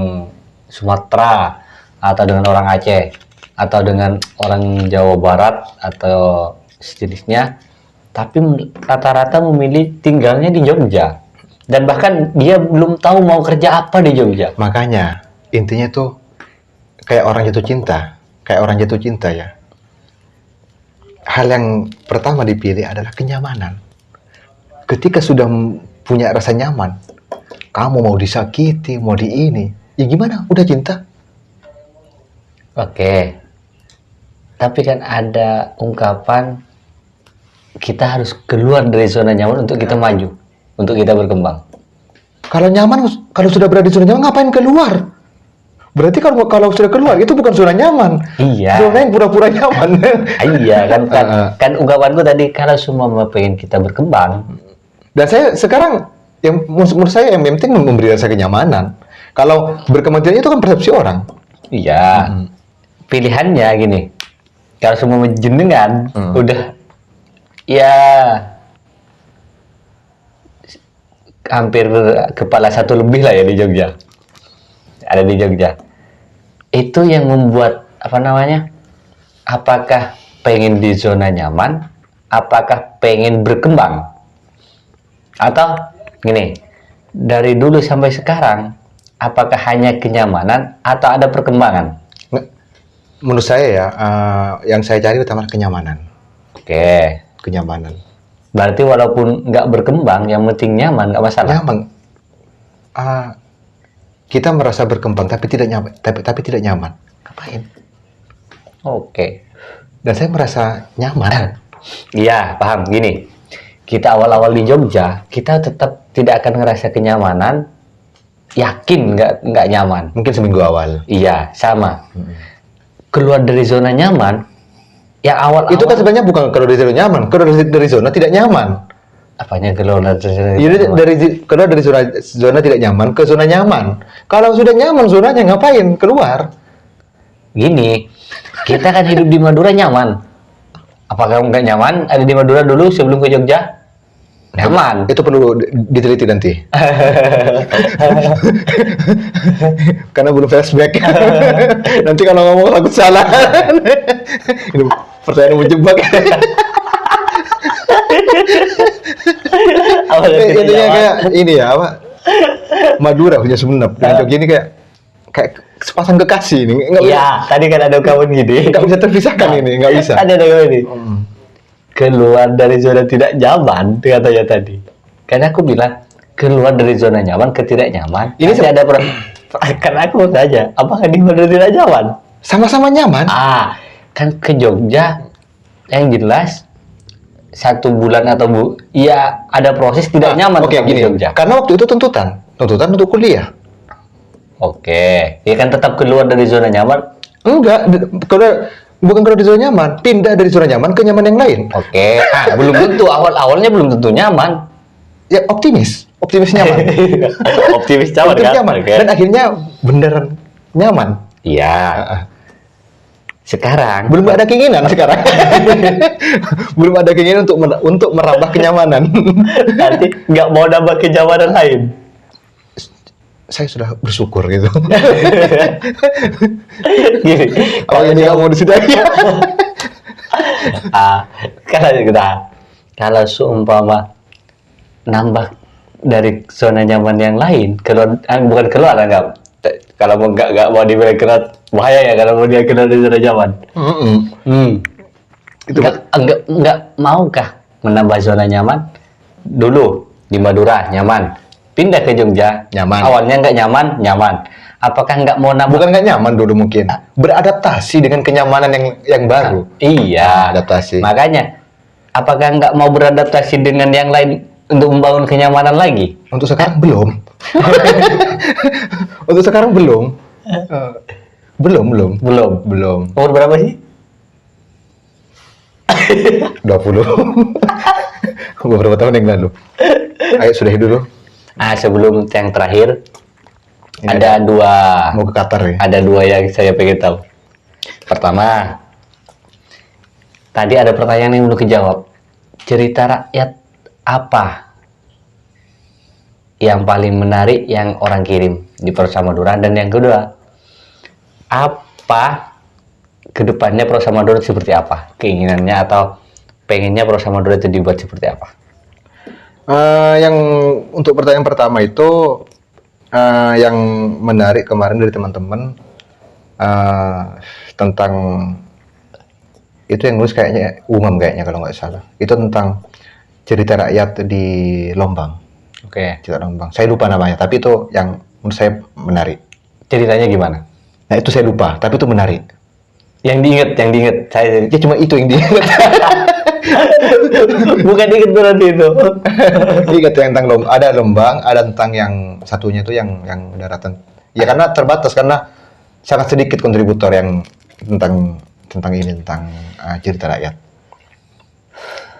Sumatera atau dengan orang Aceh atau dengan orang Jawa Barat atau sejenisnya, tapi rata-rata memilih tinggalnya di Jogja. Dan bahkan dia belum tahu mau kerja apa di Jogja. Makanya intinya tuh kayak orang jatuh cinta ya. Hal yang pertama dipilih adalah kenyamanan. Ketika sudah punya rasa nyaman, kamu mau disakiti, mau di ini, ya gimana? Udah cinta. Tapi kan ada ungkapan kita harus keluar dari zona nyaman untuk kita maju. Untuk kita berkembang. Kalau sudah berada di zona nyaman, ngapain keluar? Berarti kalau sudah keluar itu bukan zona nyaman. Iya. Zona yang pura-pura nyaman. Iya kan ungkapanku tadi kalau semua pengen kita berkembang. Dan saya sekarang yang menurut saya yang penting memberi rasa kenyamanan. Kalau berkembang itu kan persepsi orang. Iya. Pilihannya gini. Kalau semua jenengan udah ya hampir kepala satu lebih lah ya di Jogja. Ada di Jogja. Itu yang membuat apa namanya? Apakah pengen di zona nyaman? Apakah pengen berkembang? Atau gini, dari dulu sampai sekarang, apakah hanya kenyamanan atau ada perkembangan? Menurut saya ya, yang saya cari utama kenyamanan. Oke. Kenyamanan. Berarti walaupun nggak berkembang, yang penting nyaman, nggak masalah. Nyaman. Kita merasa berkembang tapi tidak nyaman. Tapi tidak nyaman. Ngapain? Oke. Dan saya merasa nyaman. Iya, paham. Gini, kita awal-awal di Jogja, kita tetap tidak akan ngerasa kenyamanan, yakin nggak nyaman. Mungkin seminggu awal. Iya, sama. Keluar dari zona nyaman, yang awal-awal Itu kan sebenarnya bukan keluar dari zona nyaman, keluar dari zona tidak nyaman. apanya keluar dari zona Jadi keluar dari zona tidak nyaman ke zona nyaman. Kalau sudah nyaman zonanya ngapain keluar? Gini, kita kan hidup di Madura nyaman. Apakah nggak nyaman? Ada di Madura dulu sebelum ke Jogja? Nyaman. Itu perlu diteliti nanti. Karena belum flashback. Nanti kalau ngomong takut salah. Ini pertanyaan menjebak. Intinya kayak ini ya apa? Madura punya Sumenep. Dan Jogja ini kayak sepasang kekasih ini. Iya, tadi kan ada kawan gini. Nggak bisa terpisahkan ini, nggak bisa. Ada kawan ini. Keluar dari zona tidak nyaman, katanya tadi. Karena aku bilang keluar dari zona nyaman ke tidak nyaman. Ini ada karena aku mau tanya, apakah di Madura tidak nyaman? Sama-sama nyaman. Kan ke Jogja yang jelas 1 bulan atau ya ada proses tidak nyaman. Oke, gini. Jogja. Karena waktu itu tuntutan untuk kuliah. Oke, dia kan tetap keluar dari zona nyaman. Enggak, bukan keluar dari zona nyaman, pindah dari zona nyaman ke nyaman yang lain. Oke, belum tentu awalnya belum tentu nyaman. Ya optimis nyaman. Optimis nyaman kan? Nyaman. Okay. Dan akhirnya beneran nyaman. Iya. Sekarang Belum ada keinginan sekarang. Belum ada keinginan untuk merambah kenyamanan. nanti nggak mau nambah kenyamanan lain. Saya sudah bersyukur gitu. Gini, Kalau ini nggak mau disediakan. kalau seumpama nambah dari zona nyaman yang lain, bukan keluar enggak. Kalau nggak mau dibilang keluar bahaya ya kalau mau dia keluar dari zona nyaman. Itu Enggak maukah menambah zona nyaman? Dulu di Madura nyaman. Pindah ke Jogja, Nyaman. Awalnya nggak nyaman. Apakah nggak mau nambah? bukan nggak nyaman dulu mungkin. Beradaptasi dengan kenyamanan yang baru. Iya. Adaptasi. Makanya, apakah nggak mau beradaptasi dengan yang lain untuk membangun kenyamanan lagi? Untuk sekarang belum. Untuk sekarang belum. Belum. Umur berapa sih? 20. Beberapa tahun yang lalu. Ayo sudahi dulu. Sebelum yang terakhir, Ini ada dua. Mau ke Qatar ya? Ada dua yang saya pengen tahu. Pertama, tadi ada pertanyaan yang belum dijawab. Cerita rakyat apa yang paling menarik yang orang kirim di Prosa Madura? Dan yang kedua, apa kedepannya Prosa Madura seperti apa? Keinginannya atau pengennya Prosa Madura itu dibuat seperti apa? Yang untuk pertanyaan pertama itu yang menarik kemarin dari teman-teman tentang itu yang nulis kayaknya Umam kayaknya kalau nggak salah. Itu tentang cerita rakyat di Lombang. Oke. Cerita Lombang. Saya lupa namanya, tapi itu yang menurut saya menarik. Ceritanya gimana? Nah itu saya lupa, tapi itu menarik. Yang diinget. Saya Ya cuma itu yang diingat. bukan inget berarti itu. Ingat yang tentang ada Lombang, ada tentang yang satunya itu yang daratan. Ya karena terbatas karena sangat sedikit kontributor yang tentang cerita rakyat.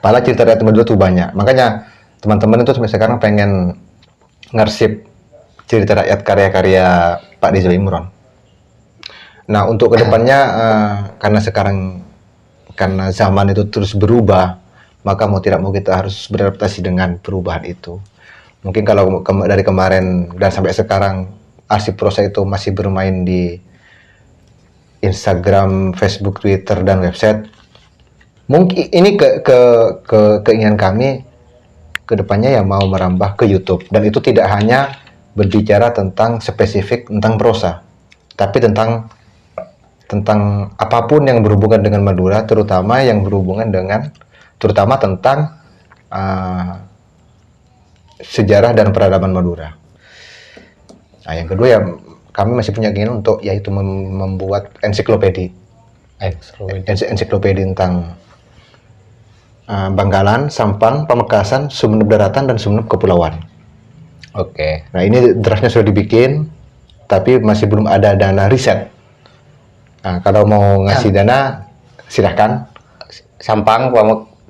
Padahal cerita rakyat Madura tuh banyak. Makanya teman-teman itu sampai sekarang pengen ngarsip cerita rakyat karya-karya Pak Rizal Imron. Nah, untuk kedepannya karena zaman itu terus berubah, maka mau tidak mau kita harus beradaptasi dengan perubahan itu. Mungkin kalau dari kemarin dan sampai sekarang arsip prosa itu masih bermain di Instagram, Facebook, Twitter, dan website. Mungkin ini keinginan kami kedepannya ya mau merambah ke YouTube, dan itu tidak hanya berbicara tentang spesifik tentang prosa, tapi tentang apapun yang berhubungan dengan Madura, terutama tentang sejarah dan peradaban Madura. Nah, yang kedua ya kami masih punya keinginan untuk yaitu membuat ensiklopedi tentang Bangkalan, Sampang, Pamekasan, Sumeneb Daratan, dan Sumeneb Kepulauan. Oke. Nah, ini draftnya sudah dibikin, tapi masih belum ada dana riset. Nah, kalau mau ngasih dana, silahkan. Sampang,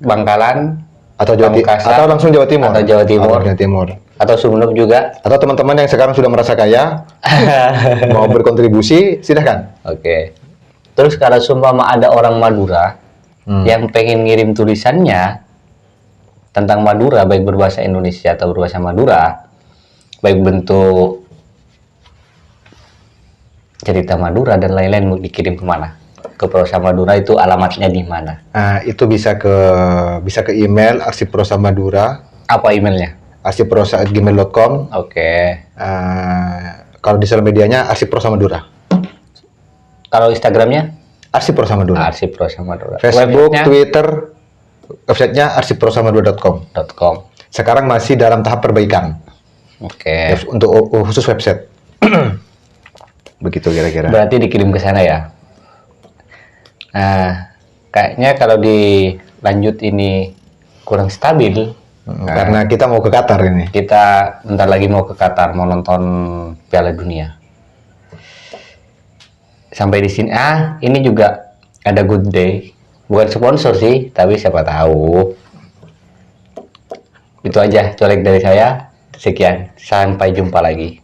Bangkalan, Atau Pamekasan, atau langsung Jawa Timur. Atau Jawa Timur. Atau Jawa Timur. Atau Sumeneb juga. Atau teman-teman yang sekarang sudah merasa kaya, mau berkontribusi, silahkan. Oke. Terus kalau sumpama ada orang Madura yang pengen ngirim tulisannya tentang Madura, baik berbahasa Indonesia atau berbahasa Madura, baik bentuk cerita Madura dan lain-lain, mau dikirim kemana? Ke Prosa Madura itu alamatnya di mana? Itu bisa ke email arsipprosa Madura. Apa emailnya? arsipprosa@gmail.com. Oke. Kalau di sosial medianya arsipprosa Madura. Kalau Instagramnya? Arsipprosa Madura. Arsipprosa Madura. Facebook, Websitenya? Twitter, websitenya arsipprosamadura.com. .com. Sekarang masih dalam tahap perbaikan Oke. untuk khusus website. Begitu kira-kira. Berarti dikirim ke sana ya. Nah, kayaknya kalau dilanjut ini kurang stabil. Karena kita mau ke Qatar ini. Kita bentar lagi mau ke Qatar, mau nonton Piala Dunia. Sampai di sini. Ini juga ada Good Day. Bukan sponsor sih, tapi siapa tahu. Itu aja colek dari saya. Sekian, sampai jumpa lagi.